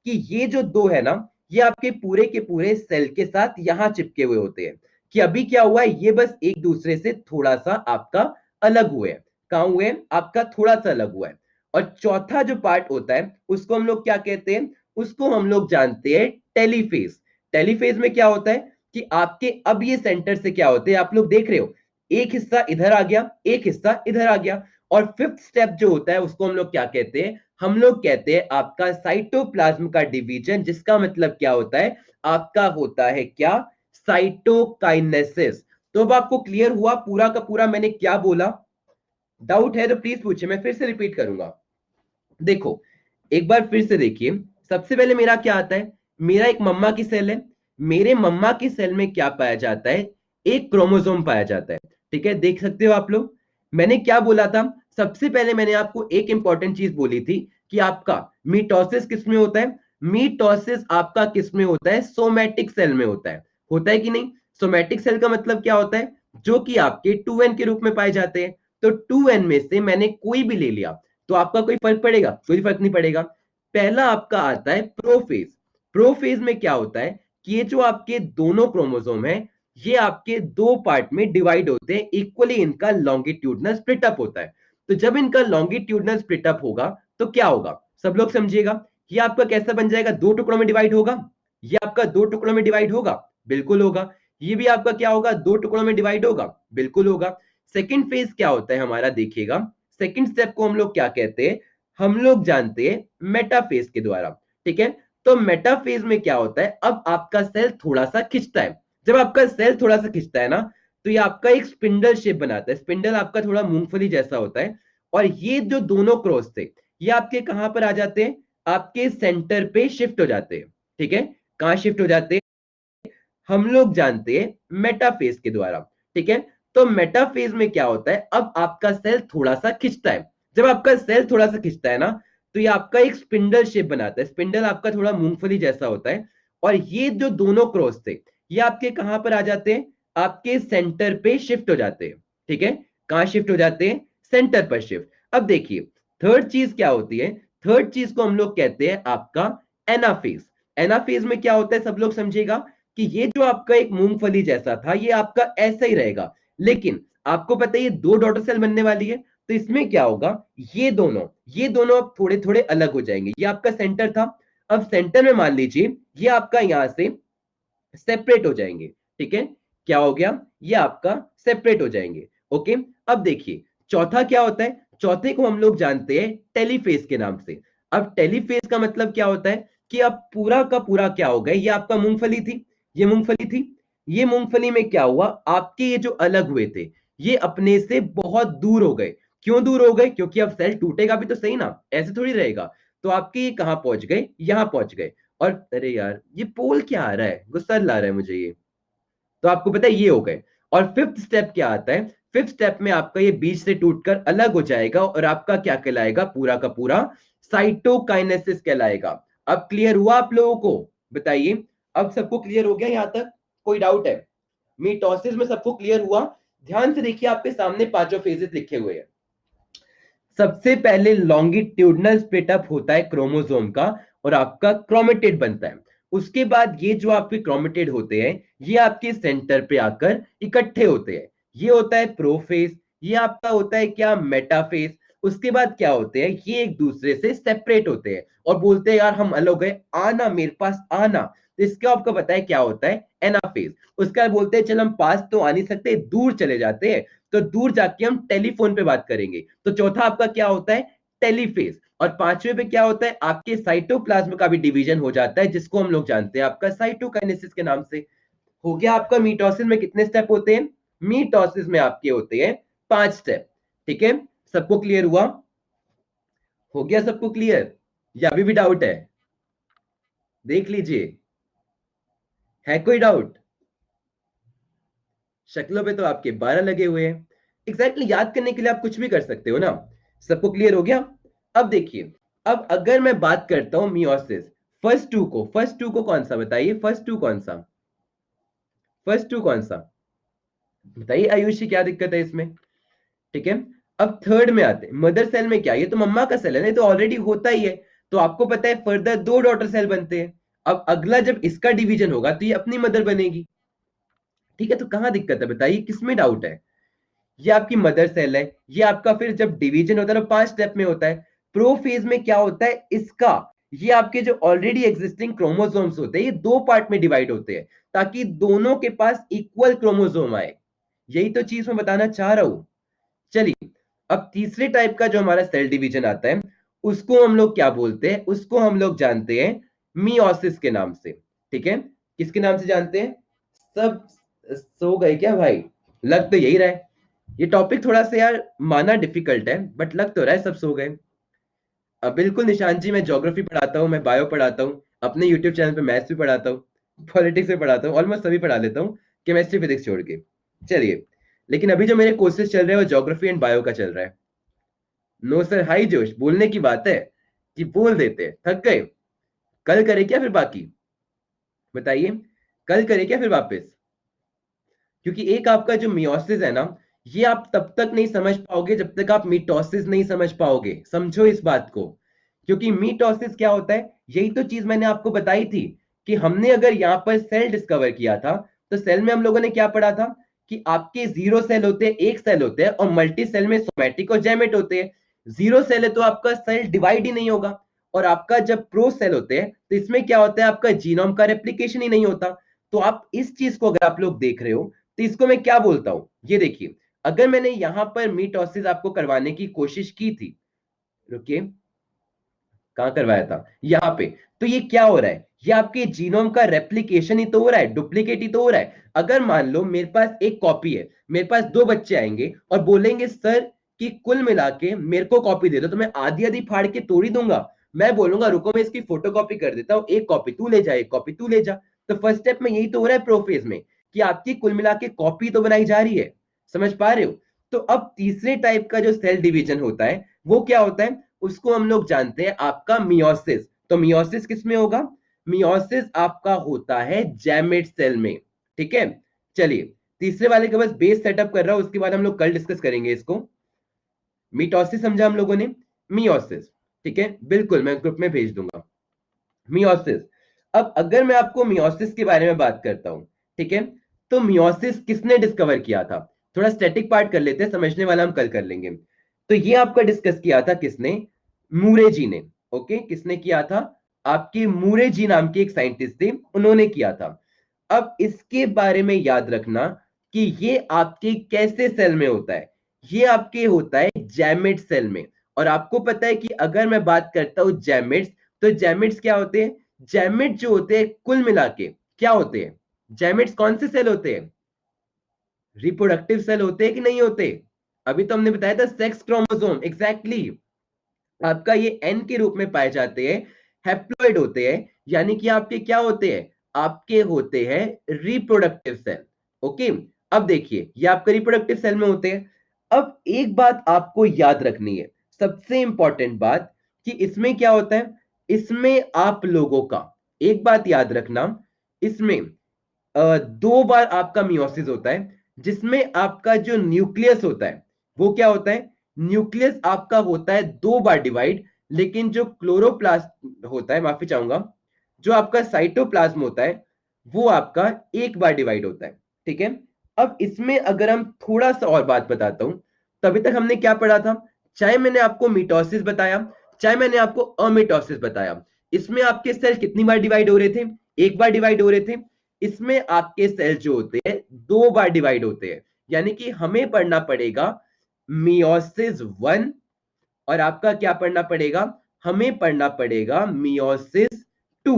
कि ये जो दो है ना, ये आपके पूरे के पूरे सेल के साथ यहां चिपके हुए होते हैं। कि अभी क्या हुआ है, ये बस एक दूसरे से थोड़ा सा आपका अलग हुए हैं। कहां हुए हैं, आपका थोड़ा सा अलग हुआ है। और चौथा जो पार्ट होता है उसको हम लोग क्या कहते हैं, उसको हम लोग जानते हैं टेलीफेज। टेलीफेज में क्या होता है कि आपके अब ये सेंटर से क्या होते हैं, आप लोग देख रहे हो, एक हिस्सा इधर आ गया, एक हिस्सा इधर आ गया। और फिफ्थ स्टेप जो होता है उसको हम लोग क्या कहते हैं, हम लोग कहते हैं आपका साइटोप्लाज्म का डिवीजन, जिसका मतलब क्या होता है, आपका होता है क्या, साइटोकाइनेसिस। तो अब आपको क्लियर हुआ पूरा का पूरा मैंने क्या बोला, डाउट है तो प्लीज पूछे, मैं फिर से रिपीट करूंगा। देखो, एक बार फिर से देखिए, सबसे पहले मेरा क्या आता है, मेरा एक मम्मा की सेल है। मेरे मम्मा की सेल में क्या पाया जाता है, एक क्रोमोसोम पाया जाता है। ठीक है, देख सकते हो आप लोग, मैंने क्या बोला था, सबसे पहले मैंने आपको एक इंपॉर्टेंट चीज बोली थी कि आपका मीटोसिस किस में होता है, मीटोसिस आपका किस में होता है, सोमैटिक सेल में होता है कि नहीं। सोमैटिक सेल का मतलब क्या होता है, जो कि आपके 2n के रूप में पाए जाते हैं। तो 2n में से मैंने कोई भी ले लिया तो आपका कोई फर्क पड़ेगा, कोई फर्क नहीं पड़ेगा। पहला आपका आता है प्रोफेज। प्रोफेज में क्या होता है कि ये जो आपके दोनों क्रोमोसोम है, ये आपके दो पार्ट में डिवाइड होते हैं, इक्वली इनका लॉन्गिट्यूडनल स्प्लिट अप होता है। तो जब इनका लॉन्गिट्यूडनल स्प्लिट अप होगा तो क्या होगा, सब लोग समझिएगा, ये आपका कैसा बन जाएगा, दो टुकड़ों में डिवाइड होगा। ये आपका दो टुकड़ों में डिवाइड होगा, बिल्कुल होगा। ये भी आपका क्या होगा, दो टुकड़ों में डिवाइड होगा, बिल्कुल होगा। सेकेंड फेज क्या होता है हमारा, देखिएगा, सेकंड स्टेप को हम लोग क्या कहते हैं, हम लोग जानते हैं मेटाफेज के द्वारा। ठीक है, तो मेटाफेज में क्या होता है, अब आपका सेल थोड़ा सा खिंचता है। जब आपका सेल थोड़ा सा खिंचता है ना, तो ये आपका एक स्पिंडल शेप बनाता है। स्पिंडल आपका थोड़ा मूंगफली जैसा होता है। और ये जो दोनों क्रॉस थे, ये आपके कहां पर आ जाते हैं, आपके सेंटर पे शिफ्ट हो जाते हैं। ठीक है, कहां शिफ्ट हो जाते हैं, हम लोग जानते हैं मेटाफेज के द्वारा। ठीक है, तो मेटाफेज में क्या होता है, अब आपका सेल थोड़ा सा खिंचता है। जब आपका सेल थोड़ा सा खिंचता है ना, तो ये आपका एक स्पिंडल शेप बनाता है। स्पिंडल आपका थोड़ा मूंगफली जैसा होता है। और ये जो दोनों क्रॉस थे, ये आपके कहां पर आ जाते हैं, आपके सेंटर पे शिफ्ट हो जाते हैं। ठीक है, कहां शिफ्ट हो जाते हैं, सेंटर पर शिफ्ट। अब देखिए, थर्ड चीज क्या होती है, थर्ड चीज को हम लोग कहते हैं आपका एनाफेज। एनाफेज में क्या होता है, सब लोग समझिएगा, कि ये जो आपका एक मूंगफली जैसा था, ये आपका ऐसा ही रहेगा। लेकिन आपको पता है ये दो डॉटर सेल बनने वाली है, तो इसमें क्या होगा, ये दोनों अब थोड़े थोड़े अलग हो जाएंगे। ये आपका सेंटर था, अब सेंटर में मान लीजिए ये आपका यहां से सेपरेट हो जाएंगे। ठीक है, क्या हो गया, ये आपका सेपरेट हो जाएंगे। ओके, अब देखिए, चौथा क्या होता है, चौथे को हम लोग जानते हैं टेलीफेज के नाम से। अब टेलीफेज का मतलब क्या होता है कि अब पूरा का पूरा क्या हो गया, ये आपका मूंगफली थी, ये मूंगफली थी, ये मूंगफली में क्या हुआ, आपके ये जो अलग हुए थे, ये अपने से बहुत दूर हो गए। क्यों दूर हो गए, क्योंकि अब सेल टूटेगा भी तो सही ना, ऐसे थोड़ी रहेगा। तो आपके ये कहां पहुंच गए, यहां पहुंच गए। और अरे यार, ये पोल क्या आ रहा है, गुस्सा ला रहा है मुझे ये। तो आपको पता है ये हो गए। और फिफ्थ स्टेप क्या आता है, फिफ्थ स्टेप में आपका ये बीच से टूटकर अलग हो जाएगा और आपका क्या कहलाएगा, पूरा का पूरा साइटोकाइनेसिस कहलाएगा। अब क्लियर हुआ आप लोगों को, बताइए, अब सबको क्लियर हो गया यहां तक, कोई डाउट है, मीटोसिस में सबको क्लियर हुआ। ध्यान से देखिए, आपके सामने पांचों फेजेस लिखे हुए हैं। सबसे पहले लॉन्गिट्यूडनल स्प्लिट अप होता है क्रोमोसोम का, और आपका क्रोमेटिड बनता है। उसके बाद ये जो आपके क्रोमेटिड होते हैं, ये आपके सेंटर पे आकर इकट्ठे होते हैं। ये होता है प्रोफेज, ये आपका होता है क्या, मेटाफेज। उसके बाद क्या होते हैं, ये एक दूसरे से सेपरेट होते हैं और बोलते हैं यार हम अलग है, आना मेरे पास आना। तो इसका आपको पता है क्या होता है, एनाफेज। उसके बाद बोलते हैं चल हम पास तो आ नहीं सकते, दूर चले जाते हैं, तो दूर जाके हम टेलीफोन पे बात करेंगे। तो चौथा आपका क्या होता है, टेलीफेज। और पांचवें पे क्या होता है, आपके साइटोप्लाज्म का भी डिवीजन हो जाता है, जिसको हम लोग जानते हैं आपका साइटोकाइनेसिस के नाम से। हो गया आपका मीटोसिस में कितने स्टेप होते हैं, मीटोसिस में आपके होते हैं 5 स्टेप। ठीक है, सबको क्लियर हुआ, हो गया सबको क्लियर, या अभी भी डाउट है, देख लीजिए, है कोई डाउट? शक्लों पे तो आपके 12 लगे हुए हैं, एग्जैक्टली याद करने के लिए आप कुछ भी कर सकते हो ना। सबको क्लियर हो गया? अब देखिए, अब अगर मैं बात करता हूं मियोसिस, फर्स्ट टू को कौन सा बताइए, फर्स्ट टू कौन सा, फर्स्ट टू कौन सा बताइए आयुषी, क्या दिक्कत है इसमें? ठीक है, अब थर्ड में आते हैं, मदर सेल में क्या, ये तो मम्मा का सेल है ना, ये तो ऑलरेडी होता ही है। तो आपको पता है फर्दर 2 डॉटर सेल बनते हैं। अब अगला जब इसका डिवीजन होगा तो ये अपनी मदर बनेगी। ठीक है, तो कहां दिक्कत है बताइए, किसमें डाउट है? ये आपकी मदर सेल है, ये आपका फिर जब डिवीजन होता है तो 5 स्टेप में होता है। प्रोफेज में क्या होता है इसका, ये आपके जो ऑलरेडी एग्जिस्टिंग क्रोमोसोम्स होते हैं ये 2 पार्ट में डिवाइड होते हैं, ताकि दोनों के पास इक्वल क्रोमोसोम आए। यही तो चीज मैं बताना चाह रहा हूं। चलिए, अब तीसरे टाइप का जो हमारा सेल डिवीजन आता है, उसको हम लोग क्या बोलते हैं, उसको हम लोग जानते हैं मियोसिस के नाम से। ठीक है, किसके नाम से जानते हैं? सब सो गए क्या भाई? लग तो यही रहा है, ये टॉपिक थोड़ा सा यार माना डिफिकल्ट है, बट लग तो रहा है सब सो गए। अब बिल्कुल निशान जी, मैं ज्योग्राफी पढ़ाता हूँ, मैं बायो पढ़ाता हूँ, अपने यूट्यूब चैनल पे मैथ्स भी पढ़ाता हूँ, पॉलिटिक्स भी पढ़ाता हूँ, ऑलमोस्ट सभी पढ़ा लेता हूँ, केमिस्ट्री फिजिक्स छोड़ के। चलिए, लेकिन अभी जो मेरे कोर्सेज चल रहे हैं वो ज्योग्राफी एंड बायो का चल रहा है। नो सर, हाई जोश, बोलने की बात है कि बोल देते हैं, थक गए, कल करे क्या फिर बाकी, बताइए, कल करे क्या फिर वापस? क्योंकि एक आपका जो मियोसिस है ना, ये आप तब तक नहीं समझ पाओगे जब तक आप मिटोसिस नहीं समझ पाओगे, समझो इस बात को। क्योंकि मिटोसिस क्या होता है, यही तो चीज मैंने आपको बताई थी, कि हमने अगर यहाँ पर सेल डिस्कवर किया था, तो सेल में हम लोगों ने क्या पढ़ा था, कि आपके 0 सेल होते हैं, एक सेल होते हैं, और मल्टी सेल में सोमैटिक और जैमेट होते हैं। 0 सेल है तो आपका सेल डिवाइड ही नहीं होगा, और आपका जब प्रो सेल होते हैं तो इसमें क्या होता है, आपका जीनोम का रेप्लिकेशन ही नहीं होता। तो आप इस चीज को अगर आप लोग देख रहे हो, तो इसको मैं क्या बोलता हूं, ये देखिए, अगर मैंने यहां पर मीटोसिस आपको करवाने की कोशिश की थी, रुकिए, कहां करवाया था, यहां पे, तो ये क्या हो रहा है, ये आपके जीनोम का रेप्लिकेशन ही तो हो रहा है, डुप्लीकेट ही तो हो रहा है। अगर मान लो मेरे पास एक कॉपी है, मेरे पास 2 बच्चे आएंगे और बोलेंगे सर कि कुल मिला के मेरे को कॉपी दे दो, तो मैं आधी आधी फाड़ के तोड़ ही दूंगा। मैं बोलूंगा रुको मैं इसकी फोटोकॉपी कर देता हूं, एक कॉपी तू ले जा, एक कॉपी तू ले जा। तो फर्स्ट स्टेप में यही तो हो रहा है प्रोफेज में, कि आपकी कुल मिला के कॉपी तो बनाई जा रही है, समझ पा रहे हो? तो अब तीसरे टाइप का जो सेल डिवीजन होता है वो क्या होता है, उसको हम लोग जानते हैं आपका मियोसिस। तो मियोसिस किस में होगा, मियोसिस आपका होता है जैमेट सेल में। ठीक है, चलिए, तीसरे वाले का बस बेस सेटअप कर रहा हूं, उसके बाद हम लोग कल डिस्कस करेंगे इसको। मिटोसिस समझा हम लोगों ने, मियोसिस, ठीक है, बिल्कुल मैं ग्रुप में भेज दूंगा। मियोसिस, अब अगर मैं आपको मियोसिस के बारे में बात करता हूं, ठीक है, तो मियोसिस किसने डिस्कवर किया था, थोड़ा स्टैटिक पार्ट कर लेते हैं, समझने वाला हम कल कर लेंगे। तो ये आपका डिस्कस किया था किसने, मूरे जी ने। ओके, किसने किया था, आपके मूरे जी नाम के एक साइंटिस्ट थे, उन्होंने किया था। अब इसके बारे में याद रखना कि ये आपके कैसे सेल में होता है, ये आपके होता है जैमेट सेल में। और आपको पता है कि अगर मैं बात करता हूं जैमेट्स, तो जैमेट्स क्या होते हैं, जैमेट जो होते हैं कुल मिला के क्या होते हैं, जैमेट्स कौन से सेल होते हैं, रिप्रोडक्टिव सेल होते हैं कि नहीं होते? अभी तो हमने बताया था सेक्स क्रोमोसोम, एग्जैक्टली, आपका ये एन के रूप में पाए जाते हैं, हैप्लॉइड होते हैं, यानी कि आपके क्या होते हैं, आपके होते हैं रिप्रोडक्टिव सेल। ओके, अब देखिए ये आपके रिप्रोडक्टिव सेल में होते हैं। अब एक बात आपको याद रखनी है, सबसे इंपॉर्टेंट बात, कि इसमें क्या होता है, इसमें आप लोगों का एक बात याद रखना, इसमें 2 बार आपका मियोसिस होता है, जिसमें आपका जो न्यूक्लियस होता है वो क्या होता है, न्यूक्लियस आपका होता है 2 बार डिवाइड, लेकिन जो क्लोरोप्लास्ट होता है, माफी चाहूंगा, जो आपका साइटोप्लाज्म होता है वो आपका 1 बार डिवाइड होता है। ठीक है, अब इसमें अगर हम थोड़ा सा और बात बताता हूं, तभी तक हमने क्या पढ़ा था, चाहे मैंने आपको मिटोसिस बताया, चाहे मैंने आपको अमिटोसिस बताया, इसमें आपके सेल कितनी बार डिवाइड हो रहे थे, 1 बार डिवाइड हो रहे थे। इसमें आपके सेल जो होते हैं 2 बार डिवाइड होते हैं, यानी कि हमें पढ़ना पड़ेगा मियोसिस 1, और आपका क्या पढ़ना पड़ेगा, हमें पढ़ना पड़ेगा मियोसिस 2।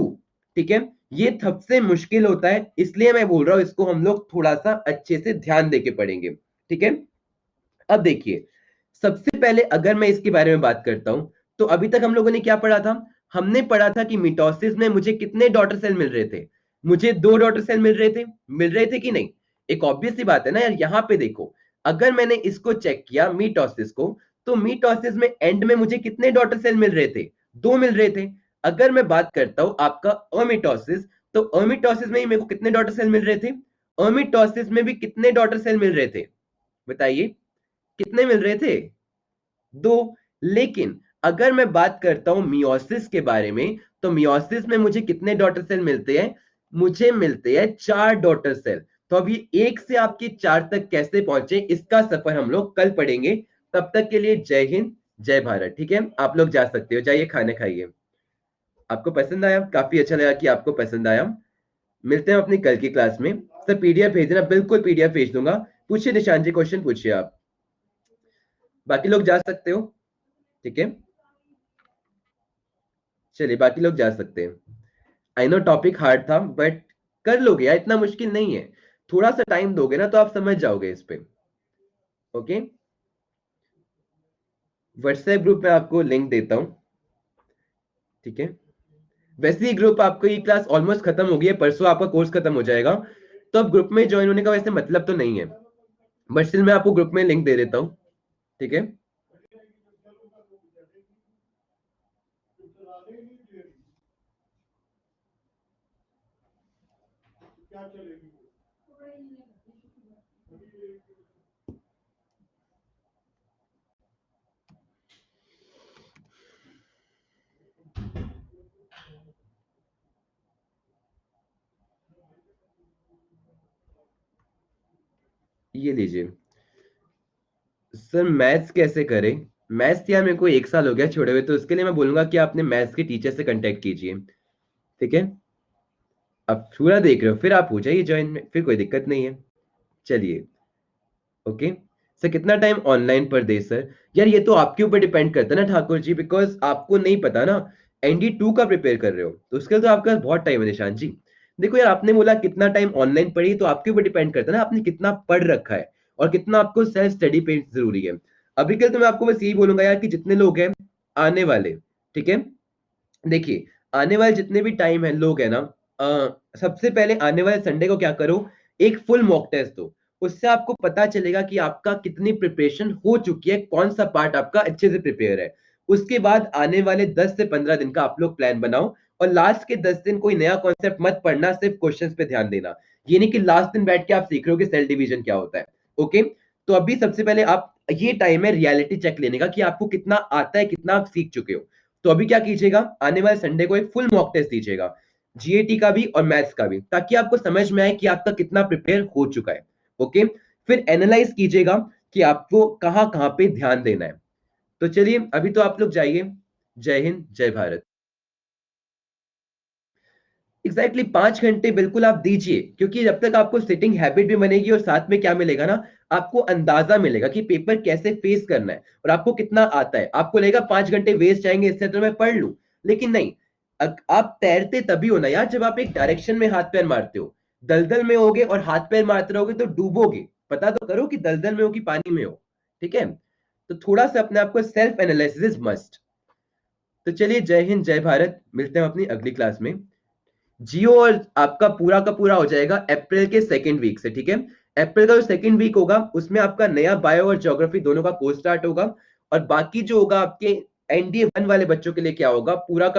ठीक है, ये सबसे मुश्किल होता है, इसलिए मैं बोल रहा हूं इसको हम लोग थोड़ा सा अच्छे से ध्यान देके पढ़ेंगे। ठीक है, अब देखिए, सबसे पहले अगर मैं इसके बारे में बात करता हूं, तो अभी तक हम लोगों ने क्या पढ़ा था? हमने पढ़ा था कि मिटोसिस में मुझे कितने डॉटर सेल मिल रहे थे? मुझे 2 डॉटर सेल मिल रहे थे कि नहीं? एक ऑब्वियस सी बात है ना यार। यहां पे देखो, अगर मैंने इसको चेक किया मिटोसिस को, तो मिटोसिस में एंड में मुझे कितने डॉटर सेल मिल रहे थे? 2 मिल रहे थे। अगर मैं बात करता हूं आपका अमिटोसिस, तो अमिटोसिस में ही मेरे को कितने डॉटर सेल मिल रहे थे? अमिटोसिस में भी कितने डॉटर सेल मिल रहे थे? बताइए, कितने मिल रहे थे? 2। लेकिन अगर मैं बात करता हूं मियोसिस के बारे में, तो मियोसिस में मुझे कितने डॉटर सेल मिलते हैं? मुझे मिलते हैं 4 डॉटर सेल। तो अब ये 1 से आपके 4 तक कैसे पहुंचे, इसका सफर हम लोग कल पढ़ेंगे। तब तक के लिए जय हिंद, जय भारत। ठीक है, आप लोग जा सकते हो, जाइए खाने खाइए। आपको पसंद आया? काफी अच्छा लगा कि आपको पसंद आया। मिलते हैं अपनी कल की क्लास में। सर पीडीएफ भेजना, बिल्कुल पीडीएफ भेज दूंगा। पूछिए निशान जी, क्वेश्चन पूछिए आप। बाकी लोग जा सकते हो। ठीक है, चलिए बाकी लोग जा सकते हैं। आई नो टॉपिक हार्ड था, बट कर लोगे यार, इतना मुश्किल नहीं है। थोड़ा सा टाइम दोगे ना तो आप समझ जाओगे इस पे। ओके, व्हाट्सएप ग्रुप में आपको लिंक देता हूं। ठीक है, वैसे ही ग्रुप, आपको ये क्लास ऑलमोस्ट खत्म हो गई है, परसों आपका कोर्स खत्म हो जाएगा, तो अब ग्रुप में ज्वाइन होने का वैसे मतलब तो नहीं है, बट स्टिल मैं आपको ग्रुप में लिंक दे देता हूँ। ठीक है, ये लीजिए। सर मैथ्स कैसे करें? मैथ्स यार मेरे को 1 साल हो गया छोड़े हुए, तो उसके लिए मैं बोलूंगा कि आपने मैथ्स के टीचर से कांटेक्ट कीजिए। ठीक है, अब पूरा देख रहे हो, फिर आप हो जाइए ज्वाइन में, फिर कोई दिक्कत नहीं है। चलिए, ओके। सर कितना टाइम ऑनलाइन पर दे सर? यार ये तो आपके ऊपर डिपेंड करता है ना ठाकुर जी, बिकॉज आपको नहीं पता ना, एनडी 2 का प्रिपेयर कर रहे हो, तो उसके लिए तो आपका बहुत टाइम है निशान जी। देखो यार, आपने बोला कितना टाइम ऑनलाइन पढ़ी, तो आपके ऊपर डिपेंड करता है ना आपने कितना पढ़ रखा है और कितना आपको सेल्फ स्टडी पे जरूरी है। अभी के लिए तो मैं आपको बस यही बोलूंगा यार कि जितने लोग हैं आने वाले, ठीक है, देखिए, आने वाले जितने भी टाइम है लोग है ना, सबसे पहले आने वाले संडे को क्या करो, एक फुल मॉक टेस्ट दो। उससे आपको पता चलेगा कि आपका कितनी प्रिपरेशन हो चुकी है, कौन सा पार्ट आपका अच्छे से प्रिपेयर है। उसके बाद आने वाले 10 से 15 दिन का आप लोग प्लान बनाओ, और लास्ट के 10 दिन कोई नया कॉन्सेप्ट मत पढ़ना, सिर्फ क्वेश्चंस पे ध्यान देना। ये नहीं कि लास्ट दिन बैठ के आप सीख रहे हो कि सेल डिवीजन क्या होता है। ओके, तो अभी सबसे पहले आप, ये टाइम है रियलिटी चेक लेने का कि आपको कितना आता है, कितना आप सीख चुके हो। तो अभी क्या कीजिएगा, आने वाले संडे को एक फुल मॉक टेस्ट दीजिएगा, जीएटी का भी और मैथ्स का भी, ताकि आपको समझ में आए कि आपका कितना प्रिपेयर हो चुका है। ओके, फिर एनालाइज कीजिएगा कि आपको कहां कहां पे ध्यान देना है। तो चलिए अभी तो आप लोग जाइए। जय हिंद, जय भारत। एग्जैक्टली 5 घंटे बिल्कुल आप दीजिए, क्योंकि जब तक आपको सिटिंग हैबिट भी बनेगी, और साथ में क्या मिलेगा ना, आपको अंदाजा मिलेगा कि पेपर कैसे फेस करना है और आपको कितना आता है। आपको लगेगा 5 घंटे वेस्ट जाएंगे, इससे तो मैं पढ़ लूं, लेकिन नहीं। आप तैरते तभी हो ना यार, जब आप एक डायरेक्शन में हाथ पैर मारते हो। दलदल में होगे और हाथ पैर मारते रहोगे तो डूबोगे। पता तो करो कि दलदल में हो कि पानी में हो। ठीक है, तो थोड़ा सा अपने आप को सेल्फ एनालिसिस मस्ट। तो चलिए, जय हिंद, जय भारत। मिलते हैं अपनी अगली क्लास में। जियो और आपका पूरा का पूरा हो जाएगा अप्रैल के सेकेंड वीक से। ठीक है, अप्रैल का जो सेकेंड वीक होगा उसमें आपका नया बायो और ज्योग्राफी दोनों का कोर्स स्टार्ट होगा। और बाकी जो होगा आपके एनडीए 1 वाले बच्चों के लिए क्या होगा, पूरा का